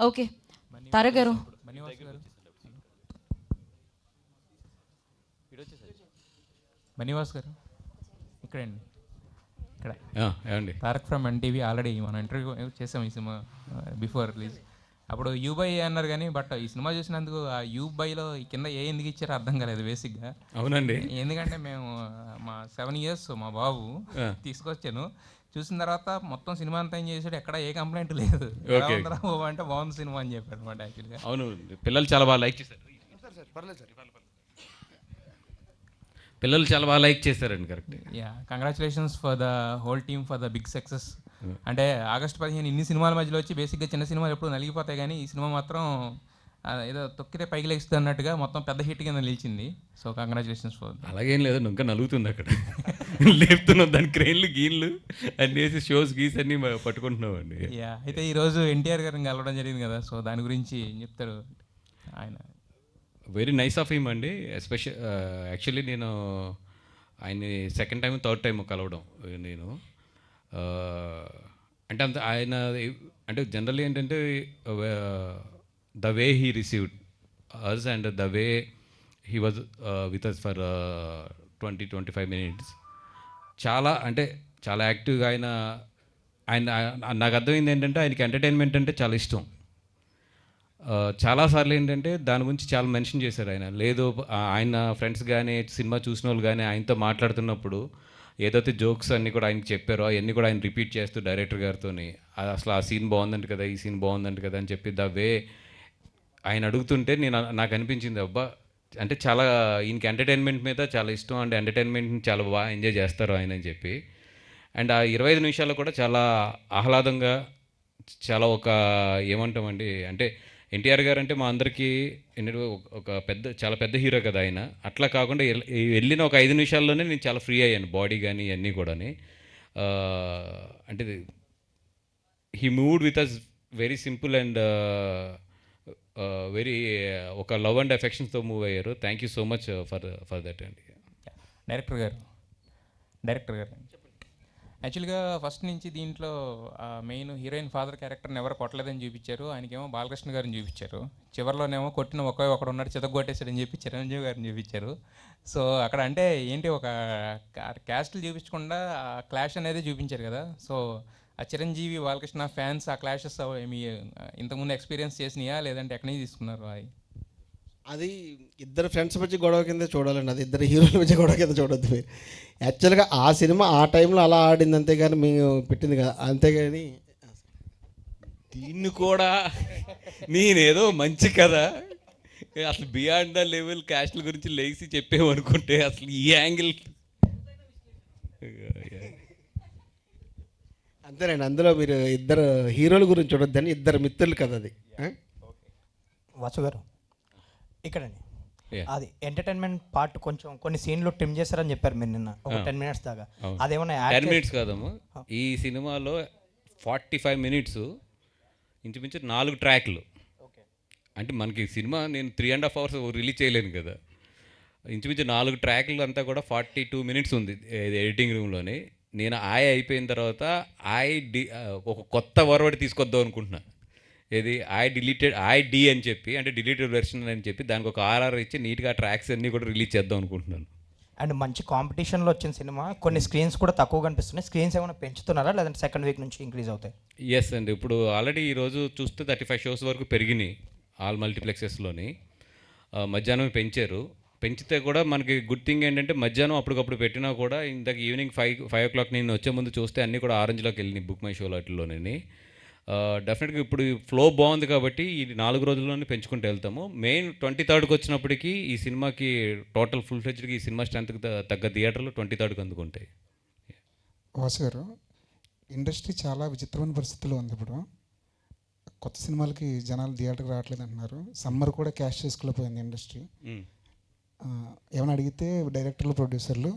Okay, Tarak గారు. మణివాస్ గారు ఇక్కడండి, ఇక్కడ ఏమండి తారక్ ఫ్రమ్ ఎన్టీవీ. ఆల్రెడీ మనం ఇంటర్వ్యూ చేసాం ఈ సినిమా బిఫోర్ రిలీజ్. అప్పుడు యూబై అన్నారు కానీ, బట్ ఈ సినిమా చూసినందుకు ఆ యూబైలో ఈ కింద ఏ ఎందుకు ఇచ్చారో అర్థం కాలేదు బేసిక్గా. అవునండి. ఎందుకంటే మేము మా 7 years మా బాబు తీసుకొచ్చాను, చూసిన తర్వాత మొత్తం సినిమా అంతా ఏం చేసాడు, ఎక్కడ ఏ కంప్లైంట్ లేదు. ఎలా ఉందరా బాబు అంటే బాగుంది సినిమా అని చెప్పాడు అనమాట. యాక్చువల్గా అవును, పిల్లలు చాలా బాగా లైక్ చేశారు. పిల్లలు చాలా బాగా లైక్ చేశారండి. Correct. Yeah, congratulations for the whole team for the big success. అంటే ఆగస్టు 15 ఇన్ని సినిమాల మధ్యలో వచ్చి బేసిక్గా చిన్న సినిమాలు ఎప్పుడు నలిగిపోతాయి, కానీ ఈ సినిమా మాత్రం ఏదో తొక్కితే పైకి లెగిస్తుంది అన్నట్టుగా మొత్తం పెద్ద హిట్ కింద నిలిచింది. So congratulations for. అలాగేం లేదు, ఇంకా నలుగుతుంది అక్కడ. లేపుతున్నాం దాని క్రెయిన్లు గీన్లు అన్ని వేసి షోస్ గీస్ అన్ని పట్టుకుంటున్నాం అండి. యా, అయితే ఈరోజు ఎన్టీఆర్ గారిని కలవడం జరిగింది కదా, సో దాని గురించి ఏం చెప్తారు ఆయన? వెరీ నైస్ ఆఫ్ హిమ్ అండి. యాక్చువల్లీ నేను ఆయన్ని సెకండ్ టైం థర్డ్ టైం కలవడం నేను. అంటే అంత ఆయన అంటే జనరల్లీ ఏంటంటే the way he received us and the way he was with us for 20-25 minutes చాలా అంటే చాలా యాక్టివ్గా ఆయన నాకు అర్థమైంది ఏంటంటే ఆయనకి ఎంటర్టైన్మెంట్ అంటే చాలా ఇష్టం. చాలాసార్లు ఏంటంటే దాని గురించి చాలా మెన్షన్ చేశారు ఆయన. లేదు ఆయన ఫ్రెండ్స్ కానీ సినిమా చూసిన వాళ్ళు కానీ ఆయనతో మాట్లాడుతున్నప్పుడు ఏదైతే జోక్స్ అన్నీ కూడా ఆయనకి చెప్పారో అవన్నీ కూడా ఆయన రిపీట్ చేస్తూ డైరెక్టర్ గారితో అసలు ఆ సీన్ బాగుందంట కదా, ఈ సీన్ బాగుందంట కదా అని చెప్పి ద వే ఆయన అడుగుతుంటే నాకు అనిపించింది, అబ్బా అంటే చాలా ఈయనకి ఎంటర్టైన్మెంట్ మీద చాలా ఇష్టం అండ్ ఎంటర్టైన్మెంట్ని చాలా బాగా ఎంజాయ్ చేస్తారు ఆయన అని చెప్పి. అండ్ ఆ 25 నిమిషాలు కూడా చాలా ఆహ్లాదంగా చాలా ఒక ఏమంటామండి అంటే ఎన్టీఆర్ గారు అంటే మా అందరికీ ఒక చాలా పెద్ద హీరో కదా ఆయన. అట్లా కాకుండా వెళ్ళిన ఒక 5 నిమిషాల్లోనే నేను చాలా ఫ్రీ అయ్యాను, బాడీ కానీ ఇవన్నీ కూడా. అంటే he moved with us very simple and very ఒక లవ్ అండ్ అఫెక్షన్స్తో మూవ్ అయ్యారు. Thank you so much for that అండి. డైరెక్టర్ గారు యాక్చువల్గా ఫస్ట్ నుంచి దీంట్లో మెయిన్ హీరోయిన్ ఫాదర్ క్యారెక్టర్ని ఎవరు కొట్టలేదని చూపించారు, ఆయనకేమో బాలకృష్ణ గారిని చూపించారు. చివరిలోనేమో కొట్టిన ఒకడు ఉన్నాడు చితగొట్టేసాడని చెప్పి చిరంజీవి గారిని చూపించారు. సో అక్కడ అంటే ఏంటి, ఒక క్యాస్ట్లు చూపించకుండా క్లాష్ అనేది చూపించారు కదా. సో ఆ చిరంజీవి బాలకృష్ణ ఫ్యాన్స్ ఆ క్లాషెస్ మీ ఇంతకుముందు ఎక్స్పీరియన్స్ చేసినాయా, లేదంటే ఎక్కడి నుంచి తీసుకున్నారు? అది ఇద్దరు ఫ్రెండ్స్ మధ్య గొడవ కింద చూడాలండి, అది ఇద్దరు హీరోల మధ్య గొడవ కింద చూడొద్దు మీరు. యాక్చువల్గా ఆ సినిమా ఆ టైంలో అలా ఆడింది, అంతేగాని మేము పెట్టింది కదా. అంతేగాని దీన్ని కూడా నేనేదో మంచి కదా అసలు బియాండ్ ద లెవెల్ క్యాస్ట్ల గురించి లేచి చెప్పేమనుకుంటే అసలు ఈ యాంగిల్ అంతేనండి. అందులో మీరు ఇద్దరు హీరోల గురించి చూడొద్దని, ఇద్దరు మిత్రులు కదా అది. వాసు గారు ఇక్కడండి, అది ఎంటర్టైన్మెంట్ పార్ట్ కొంచెం కొన్ని సీన్లు ట్రిమ్ చేశారని చెప్పారు మీరు నిన్న, ఒక 10 minutes దాకా. అదేమన్నా 10 minutes కాదమ్మా, ఈ సినిమాలో 45 minutes ఇంచుమించు 4 ట్రాక్లు. అంటే మనకి సినిమా నేను 3.5 hours రిలీజ్ చేయలేను కదా. ఇంచుమించు 4 ట్రాక్లు అంతా కూడా 42 minutes ఉంది ఎడిటింగ్ రూమ్లోని. నేను అయిపోయిన తర్వాత ఒక కొత్త వరవడి తీసుకొద్దాం అనుకుంటున్నా. ఏది డి అని చెప్పి, అంటే డిలీటెడ్ వెర్షన్ అని చెప్పి దానికి ఒక ఆర్ఆర్ ఇచ్చి నీట్గా ట్రాక్స్ అన్నీ కూడా రిలీజ్ చేద్దాం అనుకుంటున్నాను. అండ్ మంచి కాంపిటీషన్లో వచ్చిన సినిమా, కొన్ని స్క్రీన్స్ కూడా తక్కువ కనిపిస్తున్నాయి. స్క్రీన్స్ ఏమైనా పెంచుతున్నారా, లేదంటే సెకండ్ వీక్ నుంచి ఇంక్రీజ్ అవుతాయి? ఎస్ అండి, ఇప్పుడు ఆల్రెడీ ఈరోజు చూస్తే 35 shows వరకు పెరిగినాయి ఆల్ మల్టీప్లెక్సెస్లోని. మధ్యాహ్నం పెంచితే కూడా మనకి గుడ్ థింగ్ ఏంటంటే మధ్యాహ్నం అప్పటికప్పుడు పెట్టినా కూడా ఇందాక ఈవినింగ్ 5 o'clock నేను వచ్చే ముందు చూస్తే అన్నీ కూడా ఆరెంజ్లోకి వెళ్ళినాయి బుక్ మై షో వాటిలోని. డెఫినెట్గా ఇప్పుడు ఫ్లో బాగుంది కాబట్టి ఈ 4 రోజుల్లోనే పెంచుకుంటూ వెళ్తాము. మెయిన్ 23rd వచ్చినప్పటికీ ఈ సినిమాకి టోటల్ ఫుల్ ఫ్లెడ్జ్డ్కి ఈ సినిమా స్ట్రెంత్కి తగ్గ థియేటర్లు 23rd అందుకుంటాయి. వాసు గారు, ఇండస్ట్రీ చాలా విచిత్రమైన పరిస్థితిలో ఉంది ఇప్పుడు. కొత్త సినిమాలకి జనాలు థియేటర్కి రావట్లేదు అంటున్నారు. సమ్మర్ కూడా క్యాష్ చేసుకోలేకపోయింది ఇండస్ట్రీ. ఏమైనా అడిగితే డైరెక్టర్లు ప్రొడ్యూసర్లు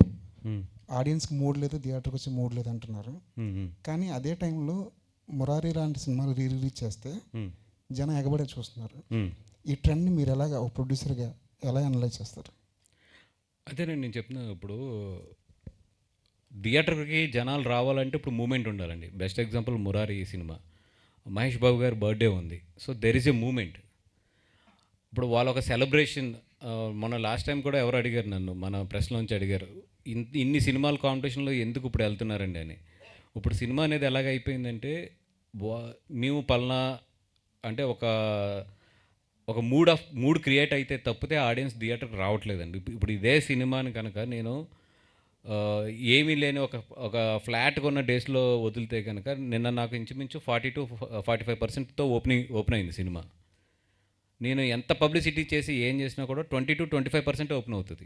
ఆడియన్స్కి మూడ్ లేదు, థియేటర్కి వచ్చి మూడ్ లేదు అంటున్నారు. కానీ అదే టైంలో మురారి లాంటి సినిమాలు రిలీజ్ చేస్తే జనం ఎగబడే చూస్తున్నారు. ఈ ట్రెండ్ని మీరు ఎలాగ ఒక ప్రొడ్యూసర్గా ఎలా అనలైజ్ చేస్తారు? అదేనండి నేను చెప్తున్నాను. ఇప్పుడు థియేటర్కి జనాలు రావాలంటే ఇప్పుడు మూమెంట్ ఉండాలండి. బెస్ట్ ఎగ్జాంపుల్ మురారి సినిమా. మహేష్ బాబు గారి బర్త్డే ఉంది. So there is a moment. ఇప్పుడు వాళ్ళ ఒక సెలబ్రేషన్. మొన్న లాస్ట్ టైం కూడా ఎవరు అడిగారు నన్ను, మన ప్రెస్లోంచి అడిగారు, ఇన్ని సినిమాల కాంపిటీషన్లో ఎందుకు ఇప్పుడు వెళ్తున్నారండి అని. ఇప్పుడు సినిమా అనేది ఎలాగ అయిపోయిందంటే మేము పలానా అంటే ఒక మూడ్ క్రియేట్ అయితే తప్పితే ఆడియన్స్ థియేటర్కి రావట్లేదండి. ఇప్పుడు ఇదే సినిమాని కనుక నేను ఏమీ లేని ఒక ఫ్లాట్ కొన్న డేస్లో వదిలితే కనుక నిన్న నాకు ఇంచుమించు 40-45%తో ఓపెన్ అయింది సినిమా. నేను ఎంత పబ్లిసిటీ చేసి ఏం చేసినా కూడా 20-25% ఓపెన్ అవుతుంది.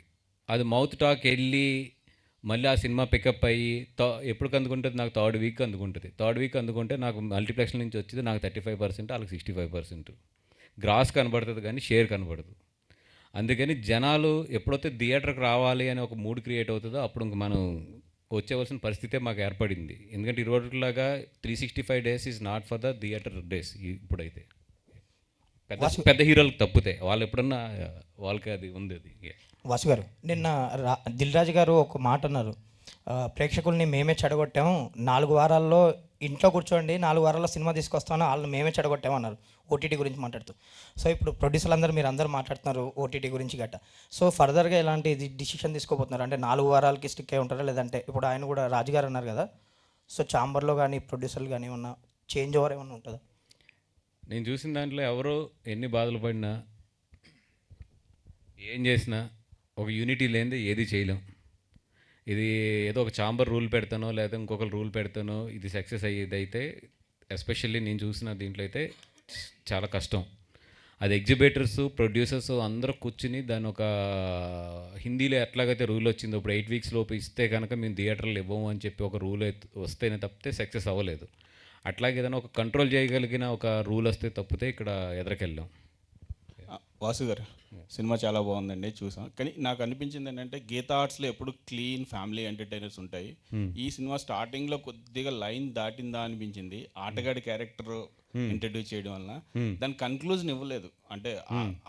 అది మౌత్ టాక్ వెళ్ళి మళ్ళీ ఆ సినిమా పికప్ అయ్యి ఎప్పుడు అందుకుంటుంది, నాకు థర్డ్ వీక్ అందుకుంటే నాకు మల్టీప్లెక్స్ నుంచి వచ్చేది నాకు 35%, వాళ్ళకి 65%. గ్రాస్ కనబడుతుంది కానీ షేర్ కనబడదు. అందుకని జనాలు ఎప్పుడైతే థియేటర్కి రావాలి అని ఒక మూడ్ క్రియేట్ అవుతుందో అప్పుడు ఇంక మనం వచ్చేవలసిన పరిస్థితే మాకు ఏర్పడింది. ఎందుకంటే ఈ రోజులాగా 365 days is not for the theatre days. ఇప్పుడైతే పెద్ద హీరోలకు తప్పితే వాళ్ళు ఎప్పుడన్నా వాళ్ళకి అది ఉంది. అది వాసు గారు, నిన్న దిల్ రాజు గారు ఒక మాట అన్నారు, ప్రేక్షకుల్ని మేమే చెడగొట్టాము, 4 వారాల్లో ఇంట్లో కూర్చోండి, 4 వారాల్లో సినిమా తీసుకొస్తాను, వాళ్ళని మేమే చెడగొట్టాము అన్నారు ఓటీటీ గురించి మాట్లాడుతూ. సో ఇప్పుడు ప్రొడ్యూసర్లు అందరూ మాట్లాడుతున్నారు ఓటీటీ గురించి గట్ట. సో ఫర్దర్గా ఎలాంటి డిసిషన్ తీసుకోబోతున్నారు అంటే 4 వారాలకి స్టిక్ అయి ఉంటారా, లేదంటే ఇప్పుడు ఆయన కూడా రాజుగారు అన్నారు కదా, సో ఛాంబర్లో కానీ ప్రొడ్యూసర్లు కానీ ఏమన్నా చేంజ్ ఓవర్ ఏమన్నా ఉంటుందా? నేను చూసిన దాంట్లో ఎవరో ఎన్ని బాధలు పడినా ఏం చేసినా ఒక యూనిటీ లేనిది ఏది చేయలేం. ఇది ఏదో ఒక ఛాంబర్ రూల్ పెడతానో లేదా ఇంకొకరు రూల్ పెడతానో ఇది సక్సెస్ అయ్యేది అయితే ఎస్పెషల్లీ నేను చూసిన దీంట్లో అయితే చాలా కష్టం. అది ఎగ్జిబిటర్స్, ప్రొడ్యూసర్స్ అందరూ కూర్చుని దాని ఒక హిందీలో ఎట్లాగైతే రూల్ వచ్చిందో ఇప్పుడు 8 weeks లోపు ఇస్తే కనుక మేము థియేటర్లు ఇవ్వము అని చెప్పి ఒక రూల్ వస్తేనే తప్పితే సక్సెస్ అవ్వలేదు. అట్లాగే ఏదైనా ఒక కంట్రోల్ చేయగలిగిన ఒక రూల్ వస్తే తప్పితే ఇక్కడ ఎదరికెళ్ళాం. వాసు గారు, సినిమా చాలా బాగుందండి, చూసాం. కానీ నాకు అనిపించింది ఏంటంటే గీతా ఆర్ట్స్లో ఎప్పుడు క్లీన్ ఫ్యామిలీ ఎంటర్టైనర్స్ ఉంటాయి. ఈ సినిమా స్టార్టింగ్లో కొద్దిగా లైన్ దాటిందా అనిపించింది. ఆటగాడి క్యారెక్టర్ ఇంట్రడ్యూస్ చేయడం వలన దాని కన్క్లూజన్ ఇవ్వలేదు. అంటే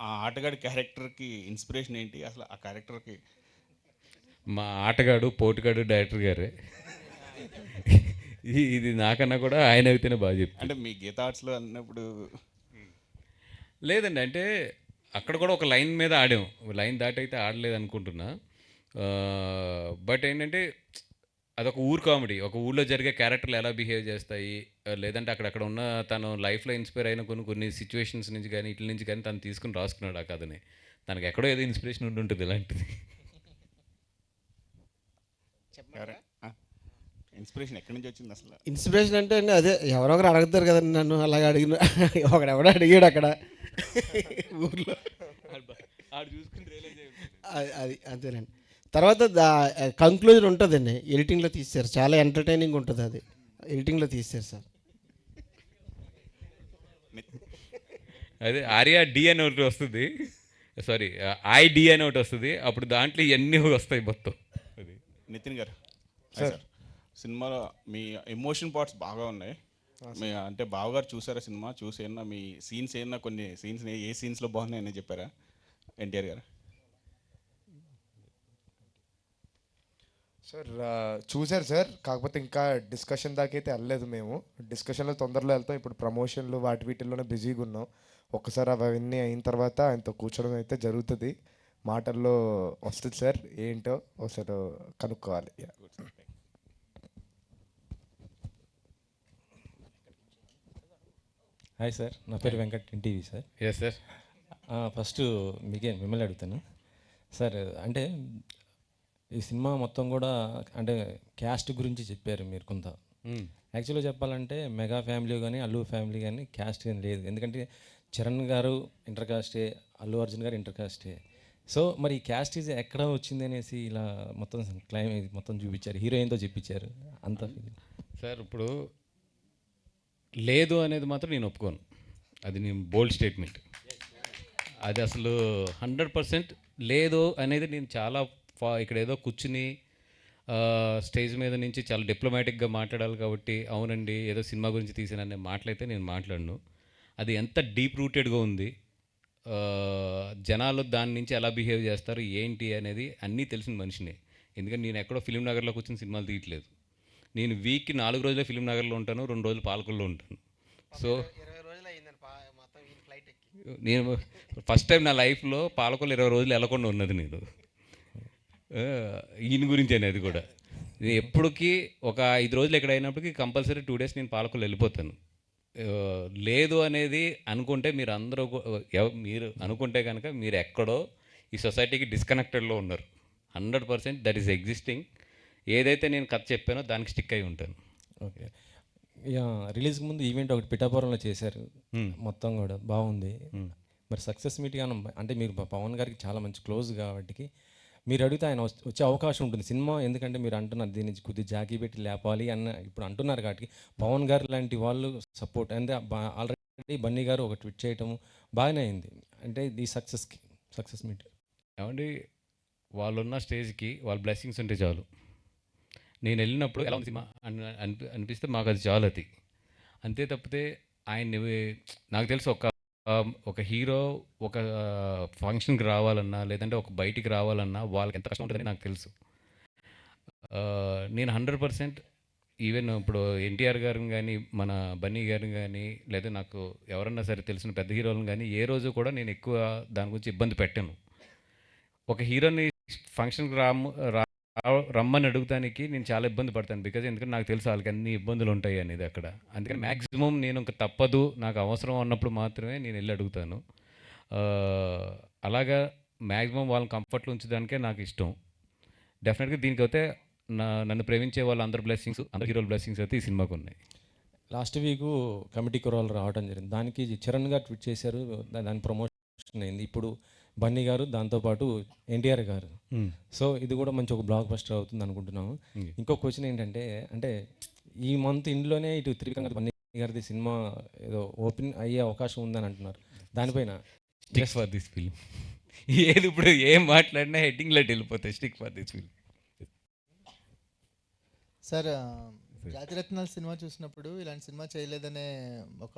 ఆ ఆటగాడి క్యారెక్టర్కి ఇన్స్పిరేషన్ ఏంటి అసలు, ఆ క్యారెక్టర్కి? మా ఆటగాడు పోటుగాడు డైరెక్టర్ గారే. ఇది నాకన్నా కూడా ఆయన అయితేనే బాగా చెప్తాను. అంటే మీ గీతా ఆర్ట్స్లో అన్నప్పుడు లేదండి, అంటే అక్కడ కూడా ఒక లైన్ మీద ఆడాం, లైన్ దాటి అయితే ఆడలేదు అనుకుంటున్నా. బట్ ఏంటంటే అదొక ఊరు కామెడీ, ఒక ఊళ్ళో జరిగే క్యారెక్టర్లు ఎలా బిహేవ్ చేస్తాయి, లేదంటే అక్కడ ఉన్న తను లైఫ్లో ఇన్స్పైర్ అయిన కొన్ని సిచ్యువేషన్స్ నుంచి కానీ ఇట్ల నుంచి కానీ తను తీసుకుని రాసుకున్నాడు ఆ కథని. తనకు ఎక్కడో ఏదో ఇన్స్పిరేషన్ ఉంటుంది ఇలాంటిది. ఇన్స్పిరేషన్ ఎక్కడి నుంచి వచ్చింది అసలు? ఇన్స్పిరేషన్ అంటే అండి అదే ఎవరో ఒకరు అడుగుతారు కదండి నన్ను, అలాగే అడిగిన ఒకడెవడో అడిగాడు అక్కడ ఊర్లో, అది అంతేనండి. తర్వాత కంక్లూజన్ ఉంటుందండి, ఎడిటింగ్లో తీశారు, చాలా ఎంటర్టైనింగ్ ఉంటుంది, అది ఎడిటింగ్లో తీశారు సార్. అదే ఆర్యా డి అని ఒకటి వస్తుంది, సారీ ఐడి అని ఒకటి వస్తుంది, అప్పుడు దాంట్లో ఇవన్నీ వస్తాయి మొత్తం. అది నితిన్ గారు, సార్ సినిమాలో మీ ఎమోషన్ పార్ట్స్ బాగా ఉన్నాయి. మీ అంటే బావగారు చూసారా సినిమా? చూసి ఏమన్నా మీ సీన్స్ ఏమన్నా కొన్ని సీన్స్ ఏ సీన్స్లో బాగున్నాయని చెప్పారా ఎన్టీఆర్ గారు? సార్ చూశారు సార్, కాకపోతే ఇంకా డిస్కషన్ దాకైతే వెళ్ళలేదు. మేము డిస్కషన్లో తొందరలో వెళ్తాం. ఇప్పుడు ప్రమోషన్లు వీటిల్లోనే బిజీగా ఉన్నాం. ఒక్కసారి అవన్నీ అయిన తర్వాత ఆయనతో కూర్చోడం అయితే జరుగుతుంది. మాటల్లో వస్తుంది సార్, ఏంటో ఒకసారి కనుక్కోవాలి. హాయ్ సార్, నా పేరు Venkat, NTV sir. Yes sir. First మిమ్మల్ని అడుగుతాను సార్. అంటే ఈ సినిమా మొత్తం కూడా అంటే క్యాస్ట్ గురించి చెప్పారు మీరు కొంత. యాక్చువల్గా చెప్పాలంటే మెగా ఫ్యామిలీ కానీ అల్లు ఫ్యామిలీ కానీ క్యాస్ట్ కానీ లేదు. ఎందుకంటే చరణ్ గారు ఇంటర్ కాస్టే, అల్లు అర్జున్ గారు ఇంటర్ కాస్టే. సో మరి ఈ క్యాస్ట్ ఈజ్ ఎక్కడ వచ్చింది అనేసి ఇలా మొత్తం క్లైమ్ మొత్తం చూపించారు, హీరోయిన్తో చెప్పించారు అంత. సార్ ఇప్పుడు లేదు అనేది మాత్రం నేను ఒప్పుకోను, అది నేను బోల్డ్ స్టేట్మెంట్. అది అసలు 100% లేదు అనేది నేను చాలా ఇక్కడ ఏదో కూర్చుని స్టేజ్ మీద నుంచి చాలా డిప్లొమాటిక్గా మాట్లాడాలి కాబట్టి అవునండి ఏదో సినిమా గురించి తీసాననే మాటలైతే నేను మాట్లాడను. అది ఎంత డీప్ రూటెడ్గా ఉంది, జనాలు దాని నుంచి ఎలా బిహేవ్ చేస్తారు ఏంటి అనేది అన్నీ తెలిసిన మనిషినే. ఎందుకంటే నేను ఎక్కడో ఫిలిం నగర్లో కూర్చొని సినిమాలు తీయట్లేదు. నేను వీక్కి 4 రోజులే ఫిలిం నగర్లో ఉంటాను, 2 రోజులు పాలకొల్లో ఉంటాను. సో 20 రోజులు అయిందండి మొత్తం ఈ ఫ్లైట్ ఎక్కి. నేను ఫస్ట్ టైం నా లైఫ్లో పాలకొల్లు 20 రోజులు వెళ్ళకుండా ఉన్నది నేను. ఈయన గురించేనే అది కూడా. నేను ఎప్పటికీ ఒక 5 రోజులు ఎక్కడ అయినప్పటికీ కంపల్సరీ 2 డేస్ నేను పాలకొల్లు వెళ్ళిపోతాను. లేదు అనేది అనుకుంటే మీరు అందరూ మీరు అనుకుంటే కనుక మీరు ఎక్కడో ఈ సొసైటీకి డిస్కనెక్టెడ్లో ఉన్నారు. 100% దట్ ఈస్ ఎగ్జిస్టింగ్. ఏదైతే నేను కథ చెప్పానో దానికి స్టిక్ అయి ఉంటాను. ఓకే. యా, రిలీజ్కి ముందు ఈవెంట్ ఒకటి పిఠాపురంలో చేశారు, మొత్తం కూడా బాగుంది. మరి సక్సెస్ మీట్ కానీ అంటే మీరు పవన్ గారికి చాలా మంచి క్లోజ్ కాబట్టి మీరు అడిగితే ఆయన వచ్చే అవకాశం ఉంటుంది సినిమా. ఎందుకంటే మీరు అంటున్నారు దీన్ని కొద్దిగా జాకీ పెట్టి లేపాలి అన్న ఇప్పుడు అంటున్నారు కాబట్టి పవన్ గారు లాంటి వాళ్ళు సపోర్ట్ అంటే ఆల్రెడీ బన్నీ గారు ఒక ట్వీట్ చేయటము బాగానే అయింది. అంటే ఈ సక్సెస్ మీట్ ఏమండి, వాళ్ళున్న స్టేజ్కి వాళ్ళ బ్లెస్సింగ్స్ ఉంటే చాలు. నేను వెళ్ళినప్పుడు ఎలా ఉంది సినిమా అనిపిస్తే మాకు అది చాలు. అది అంతే తప్పితే ఆయన్ని నాకు తెలుసు ఒక హీరో ఒక ఫంక్షన్కి రావాలన్నా లేదంటే ఒక బయటికి రావాలన్నా వాళ్ళకి ఎంత కష్టం ఉంటుందని నాకు తెలుసు. నేను 100% ఈవెన్ ఇప్పుడు ఎన్టీఆర్ గారిని కానీ మన బన్నీ గారిని కానీ లేదా నాకు ఎవరన్నా సరే తెలిసిన పెద్ద హీరోలను కానీ ఏ రోజు కూడా నేను ఎక్కువ దాని గురించి ఇబ్బంది పెట్టాను. ఒక హీరోని ఫంక్షన్కి రమ్మని అడుగుతానికి నేను చాలా ఇబ్బంది పడతాను. ఎందుకంటే నాకు తెలుసు వాళ్ళకి అన్ని ఇబ్బందులు ఉంటాయి అనేది అక్కడ. అందుకని మ్యాక్సిమం నేను ఇంకా తప్పదు నాకు అవసరం అన్నప్పుడు మాత్రమే నేను వెళ్ళి అడుగుతాను. అలాగా మ్యాక్సిమం వాళ్ళని కంఫర్ట్లో ఉంచడానికే నాకు ఇష్టం. డెఫినెట్గా దీనికి అయితే నన్ను ప్రేమించే వాళ్ళు అందరు బ్లెస్సింగ్స్, అందరు హీరోల బ్లెస్సింగ్స్ అయితే ఈ సినిమాకు ఉన్నాయి. లాస్ట్ వీక్ కమిటీ కురాలు రావడం జరిగింది. దానికి చరణ్ గారు ట్వీట్ చేశారు, దాని ప్రమోషన్ అయింది. ఇప్పుడు బన్నీ గారు దాంతోపాటు ఎన్టీఆర్ గారు. సో ఇది కూడా మంచి ఒక బ్లాక్ బస్టర్ అవుతుంది అనుకుంటున్నాము. ఇంకో క్వశ్చన్ ఏంటంటే, అంటే ఈ మంత్ ఇంట్లోనే ఇటు త్రివిక్రమ్ గారి బన్నీ గారిది సినిమా ఏదో ఓపెన్ అయ్యే అవకాశం ఉందని అంటున్నారు. దానిపైన స్టిక్ ఫర్ దిస్ ఫిల్మ్ ఏది ఇప్పుడు ఏం మాట్లాడినా హెడ్డింగ్లో వెళ్ళిపోతాయి. Stick for this film. Sir, Jathiratnalu సినిమా చూసినప్పుడు ఇలాంటి సినిమా చేయలేదనే ఒక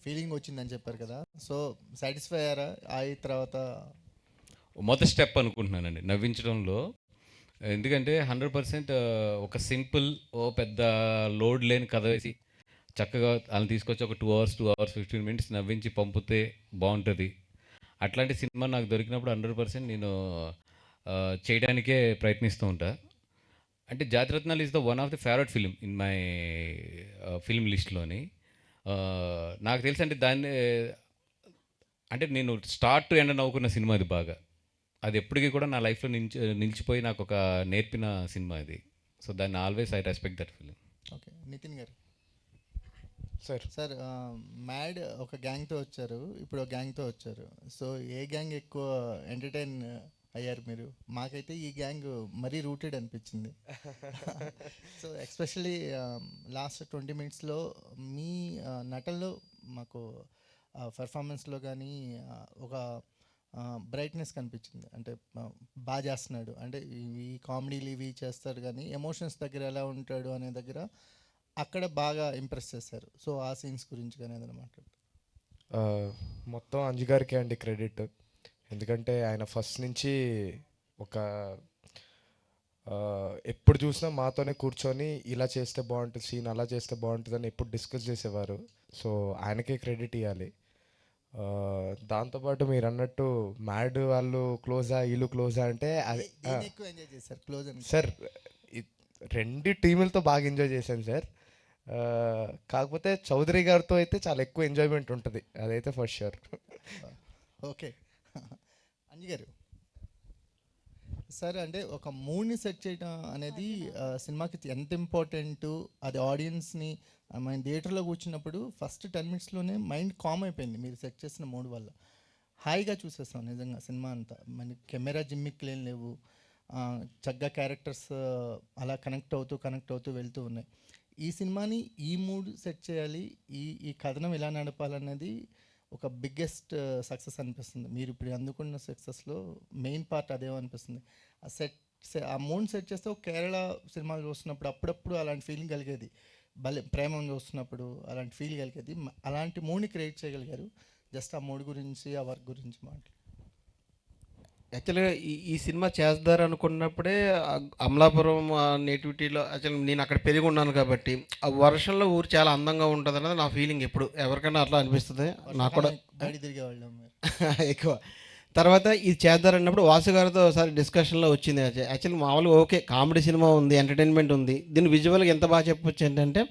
ఫీలింగ్ వచ్చిందని చెప్పారు కదా. సో సాటిస్ఫై అయ్యారా? అయి తర్వాత మొదటి స్టెప్ అనుకుంటున్నానండి నవ్వించడంలో. ఎందుకంటే 100% ఒక సింపుల్ పెద్ద లోడ్ లేని కథ వేసి చక్కగా వాళ్ళని తీసుకొచ్చి ఒక 2 hours 15 minutes నవ్వించి పంపితే బాగుంటుంది. అట్లాంటి సినిమా నాకు దొరికినప్పుడు 100% నేను చేయడానికే ప్రయత్నిస్తూ ఉంటా. అంటే జాతిరత్నాలు is the one of the favourite film in my film లిస్ట్లోని. నాకు తెలిసి అంటే దాన్ని అంటే నేను స్టార్ట్ టు ఎండ్ నవ్వుకున్న సినిమా అది బాగా. అది ఎప్పటికీ కూడా నా లైఫ్లో నిలిచిపోయి నాకు ఒక నేర్పిన సినిమా అది. సో దాన్ని always I respect that film. Okay, Nithin గారు. సార్ మ్యాడ్ ఒక గ్యాంగ్తో వచ్చారు, ఇప్పుడు ఒక గ్యాంగ్తో వచ్చారు. సో ఏ గ్యాంగ్ ఎక్కువ ఎంటర్టైన్ అయ్యారు మీరు? మాకైతే ఈ గ్యాంగ్ మరీ రూటెడ్ అనిపించింది. సో ఎస్పెషల్లీ లాస్ట్ 20 minutesలో మీ నటనలో మాకు పెర్ఫార్మెన్స్లో కానీ ఒక బ్రైట్నెస్ కనిపించింది. అంటే బాగా చేస్తున్నాడు, అంటే ఈ కామెడీలు ఇవి చేస్తాడు కానీ ఎమోషన్స్ దగ్గర ఎలా ఉంటాడు అనే దగ్గర అక్కడ బాగా ఇంప్రెస్ చేశారు. సో ఆ సీన్స్ గురించి కానీ ఏదైనా మాట్లాడు. మొత్తం అంజు గారికే అండి క్రెడిట్. ఎందుకంటే ఆయన ఫస్ట్ నుంచి ఒక ఎప్పుడు చూసినా మాతోనే కూర్చొని ఇలా చేస్తే బాగుంటుంది సీన్, అలా చేస్తే బాగుంటుంది అని ఎప్పుడు డిస్కస్ చేసేవారు. సో ఆయనకే క్రెడిట్ ఇవ్వాలి. దాంతోపాటు మీరు అన్నట్టు మ్యాడ్ వాళ్ళు క్లోజా వీళ్ళు క్లోజా అంటే అది ఎక్కువ ఎంజాయ్ చేశారు క్లోజ్ అని. సార్ రెండు టీములతో బాగా ఎంజాయ్ చేశాను సార్. కాకపోతే చౌదరి గారితో అయితే చాలా ఎక్కువ ఎంజాయ్మెంట్ ఉంటుంది, అదైతే ఫర్ షూర్. ఓకే, అంజు గారు. సార్, అంటే ఒక మూడ్ని సెట్ చేయడం అనేది సినిమాకి ఎంత ఇంపార్టెంట్, అది ఆడియన్స్ని మన థియేటర్లో కూర్చున్నప్పుడు ఫస్ట్ 10 minutesలోనే మైండ్ కామ్ అయిపోయింది మీరు సెట్ చేసిన మూడ్ వల్ల. హాయిగా చూసేస్తాం నిజంగా సినిమా అంతా. మన కెమెరా జిమ్మిక్లు ఏం లేవు, చక్కగా క్యారెక్టర్స్ అలా కనెక్ట్ అవుతూ వెళ్తూ ఉన్నాయి. ఈ సినిమాని ఈ మూడ్ సెట్ చేయాలి, ఈ కథనం ఎలా నడపాలనేది ఒక బిగ్గెస్ట్ సక్సెస్ అనిపిస్తుంది. మీరు ఇప్పుడు అందుకున్న సక్సెస్లో మెయిన్ పార్ట్ అదేమనిపిస్తుంది. ఆ మూడ్ సెట్ చేస్తే ఒక కేరళ సినిమాలు చూస్తున్నప్పుడు అప్పుడప్పుడు అలాంటి ఫీలింగ్ కలిగేది, ప్రేమం చూస్తున్నప్పుడు అలాంటి ఫీల్ కలిగేది. అలాంటి మూడ్ని క్రియేట్ చేయగలిగారు. జస్ట్ ఆ మూడ్ గురించి, ఆ వర్క్ గురించి మాట్లాడు. యాక్చువల్గా ఈ సినిమా చేస్తారు అనుకున్నప్పుడే అమలాపురం నేటివిటీలో యాక్చువల్ నేను అక్కడ పెరిగి ఉన్నాను కాబట్టి ఆ వర్షంలో ఊరు చాలా అందంగా ఉంటుంది అన్నది నా ఫీలింగ్. ఎప్పుడు ఎవరికైనా అట్లా అనిపిస్తుంది, నాకు కూడా బయట తిరిగేవాళ్ళం మీరు. ఎక్కువ. తర్వాత ఇది చేద్దారన్నప్పుడు వాసు గారితో ఒకసారి డిస్కషన్లో వచ్చింది. యాక్చువల్లీ మామూలుగా ఓకే, కామెడీ సినిమా ఉంది, ఎంటర్టైన్మెంట్ ఉంది, దీన్ని విజువల్గా ఎంత బాగా చెప్పొచ్చు ఏంటంటే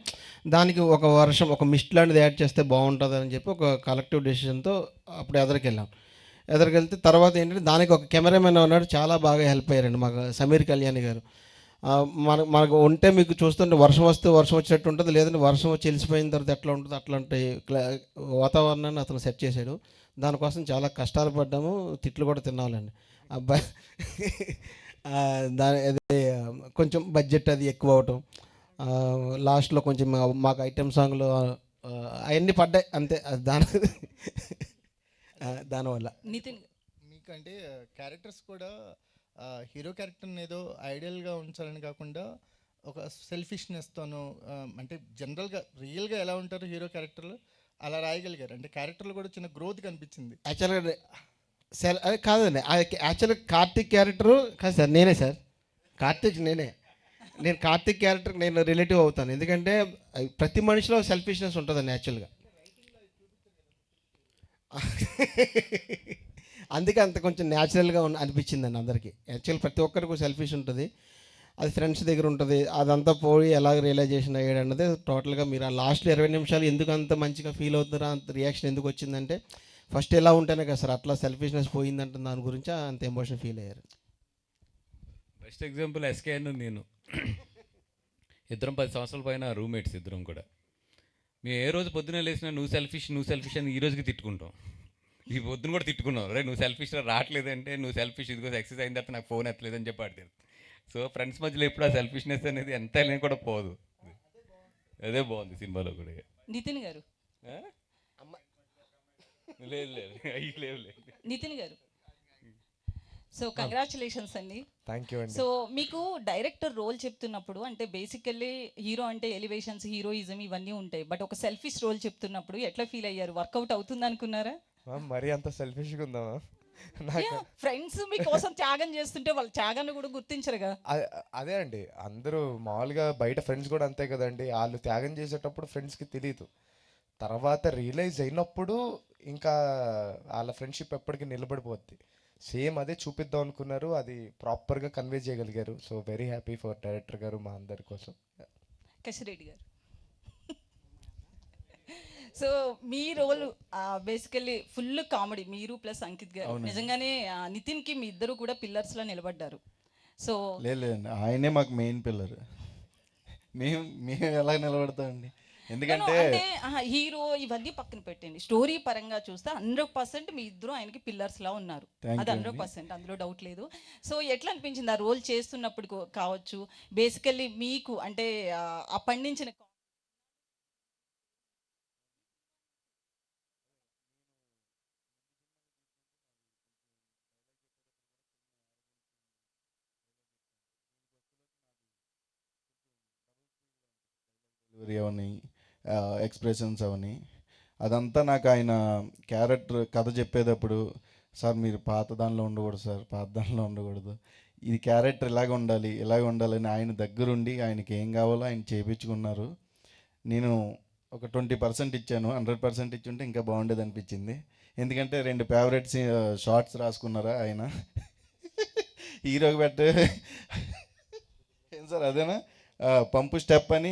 దానికి ఒక వర్షం, ఒక మిస్ట్ లాంటిది యాడ్ చేస్తే బాగుంటుంది అని చెప్పి ఒక కలెక్టివ్ డెసిషన్తో అప్పుడు ఎదరికెళ్తే తర్వాత ఏంటంటే దానికి ఒక కెమెరామెన్ ఉన్నాడు, చాలా బాగా హెల్ప్ అయ్యారండి మాకు, సమీర్ కళ్యాణి గారు. మనకు ఉంటే మీకు చూస్తుంటే వర్షం వస్తే వర్షం వచ్చినట్టు ఉంటుంది, లేదంటే వర్షం వచ్చి వెళ్ళిపోయిన తర్వాత ఎట్లా ఉంటుంది అట్లాంటి వాతావరణాన్ని అతను సెట్ చేశాడు. దానికోసం చాలా కష్టాలు పడ్డాము, తిట్లు కూడా తిన్నాలండి. అబ్బాయి దాని అది కొంచెం బడ్జెట్ అది ఎక్కువ అవటం, లాస్ట్లో కొంచెం మాకు ఐటెం సాంగ్లు అవన్నీ పడ్డాయి అంతే. దానివల్ల నితిన్ మీకంటే క్యారెక్టర్స్ కూడా హీరో క్యారెక్టర్ని ఏదో ఐడియల్గా ఉంచాలని కాకుండా ఒక సెల్ఫిష్నెస్తోనూ అంటే జనరల్గా రియల్గా ఎలా ఉంటారు హీరో క్యారెక్టర్లు అలా రాయగలిగారు. అంటే క్యారెక్టర్లు కూడా చిన్న గ్రోత్ కనిపించింది. యాక్చువల్గా అది కాదండి, యాక్చువల్గా కార్తిక్ క్యారెక్టరు కాదు సార్, నేనే సార్ కార్తిక్, నేను కార్తిక్ క్యారెక్టర్ నేను రిలేటివ్ అవుతాను. ఎందుకంటే ప్రతి మనిషిలో సెల్ఫిష్నెస్ ఉంటుందండి యాక్చువల్గా. అందుకే అంత కొంచెం న్యాచురల్గా అనిపించిందండి అందరికీ. యాక్చువల్ ప్రతి ఒక్కరికి సెల్ఫిష్ ఉంటుంది, అది ఫ్రెండ్స్ దగ్గర ఉంటుంది, అదంతా పోయి ఎలాగ రియలైజేషన్ అయ్యాడు అన్నది టోటల్గా. మీరు ఆ లాస్ట్లో 20 నిమిషాలు ఎందుకు అంత మంచిగా ఫీల్ అవుతున్నారో, అంత రియాక్షన్ ఎందుకు వచ్చిందంటే ఫస్ట్ ఎలా ఉంటేనే కదా సార్ అట్లా సెల్ఫిష్నెస్ పోయిందంటే దాని గురించి అంత ఎమోషన్ ఫీల్ అయ్యారు. బెస్ట్ ఎగ్జాంపుల్ ఎస్కే అని నేను ఇద్దరం 10 సంవత్సరాల పైన రూమ్మేట్స్ ఇద్దరం కూడా. మేము ఏ రోజు పొద్దున లేసినా నువ్వు సెల్ఫిష్ అని ఈ రోజుకి తిట్టుకుంటాం. ఈ పొద్దున కూడా తిట్టుకున్నాం, రే నువ్వు సెల్ఫిష్ రావట్లేదంటే నువ్వు సెల్ఫిష్, ఇదిగో ఎక్సెస్ అయిన తర్వాత నాకు ఫోన్ ఎత్తలేదని చెప్పి ఆడతారు. సో ఫ్రెండ్స్ మధ్యలో ఎప్పుడు ఆ సెల్ఫిష్నెస్ అనేది ఎంత అయినా కూడా పోదు. అదే బాగుంది సినిమాలో కూడా. నితిన్ గారు లేదు నితిన్ గారు సో కంగ్రాచులేషన్స్ అండి. థ్యాంక్ యూ అండి. సో మీకు డైరెక్టర్ రోల్ చెప్తున్నప్పుడు అంటే బేసికల్లీ హీరో అంటే ఎలివేషన్స్, హీరోయిజం ఇవన్నీ ఉంటాయి, బట్ ఒక సెల్ఫిష్ రోల్ చెప్తున్నప్పుడు ఎట్లా ఫీల్ అయ్యారు? వర్కౌట్ అవుతుంది అనుకున్నారా? మరీ అంత సెల్ఫిష్గా ఉందామా? ఫ్రెండ్స్ మీకోసం త్యాగం చేస్తుంటే వాళ్ళ త్యాగాన్ని కూడా గుర్తించరుగా. అదే అండి, అందరూ మామూలుగా బయట ఫ్రెండ్స్ కూడా అంతే కదండి, వాళ్ళు త్యాగం చేసేటప్పుడు ఫ్రెండ్స్కి తెలియదు, తర్వాత రియలైజ్ అయినప్పుడు ఇంకా వాళ్ళ ఫ్రెండ్షిప్ ఎప్పటికీ నిలబడిపోద్ది. సేమ్ అదే చూపిద్దాం అనుకున్నారు, అది ప్రాపర్గా కన్వే చేయగలిగారు. So very happy for director గారు, మా అందరి కోసం. కసిరెడ్డి గారు సో మీ రోల్ బేసికల్లీ ఫుల్ కామెడీ, మీరు ప్లస్ అంకిత్ గారు. నిజంగానే నితిన్కి మీ ఇద్దరు కూడా పిల్లర్స్లో నిలబడ్డారు. సో లేదండి, ఆయనే మాకు మెయిన్ పిల్లర్. మేము ఎలా నిలబడతామండి? ఎందుకంటే హీరో ఇవన్నీ పక్కన పెట్టండి, స్టోరీ పరంగా చూస్తే 100% మీ ఇద్దరు ఆయనకి పిల్లర్స్ లా ఉన్నారు, అది 100%, అందులో డౌట్ లేదు. సో ఎట్లా అనిపించింది ఆ రోల్ చేస్తున్నప్పుడు కావచ్చు, బేసికల్లీ మీకు అంటే ఆ పండించిన అవని ఎక్స్ప్రెషన్స్ అవని అదంతా నాకు ఆయన క్యారెక్టర్ కథ చెప్పేటప్పుడు, సార్ మీరు పాత దానిలో ఉండకూడదు సార్, పాత దానిలో ఉండకూడదు, ఇది క్యారెక్టర్ ఇలాగ ఉండాలని ఆయన దగ్గరుండి ఆయనకి ఏం కావాలో ఆయన చేయించుకున్నారు. నేను ఒక 20% ఇచ్చాను, 100% ఇచ్చుంటే ఇంకా బాగుండేది అనిపించింది. ఎందుకంటే 2 ఫేవరెట్ షార్ట్స్ రాసుకున్నారా ఆయన హీరోకి పెట్టే. ఏం సార్ అదేనా పంపు స్టెప్ అని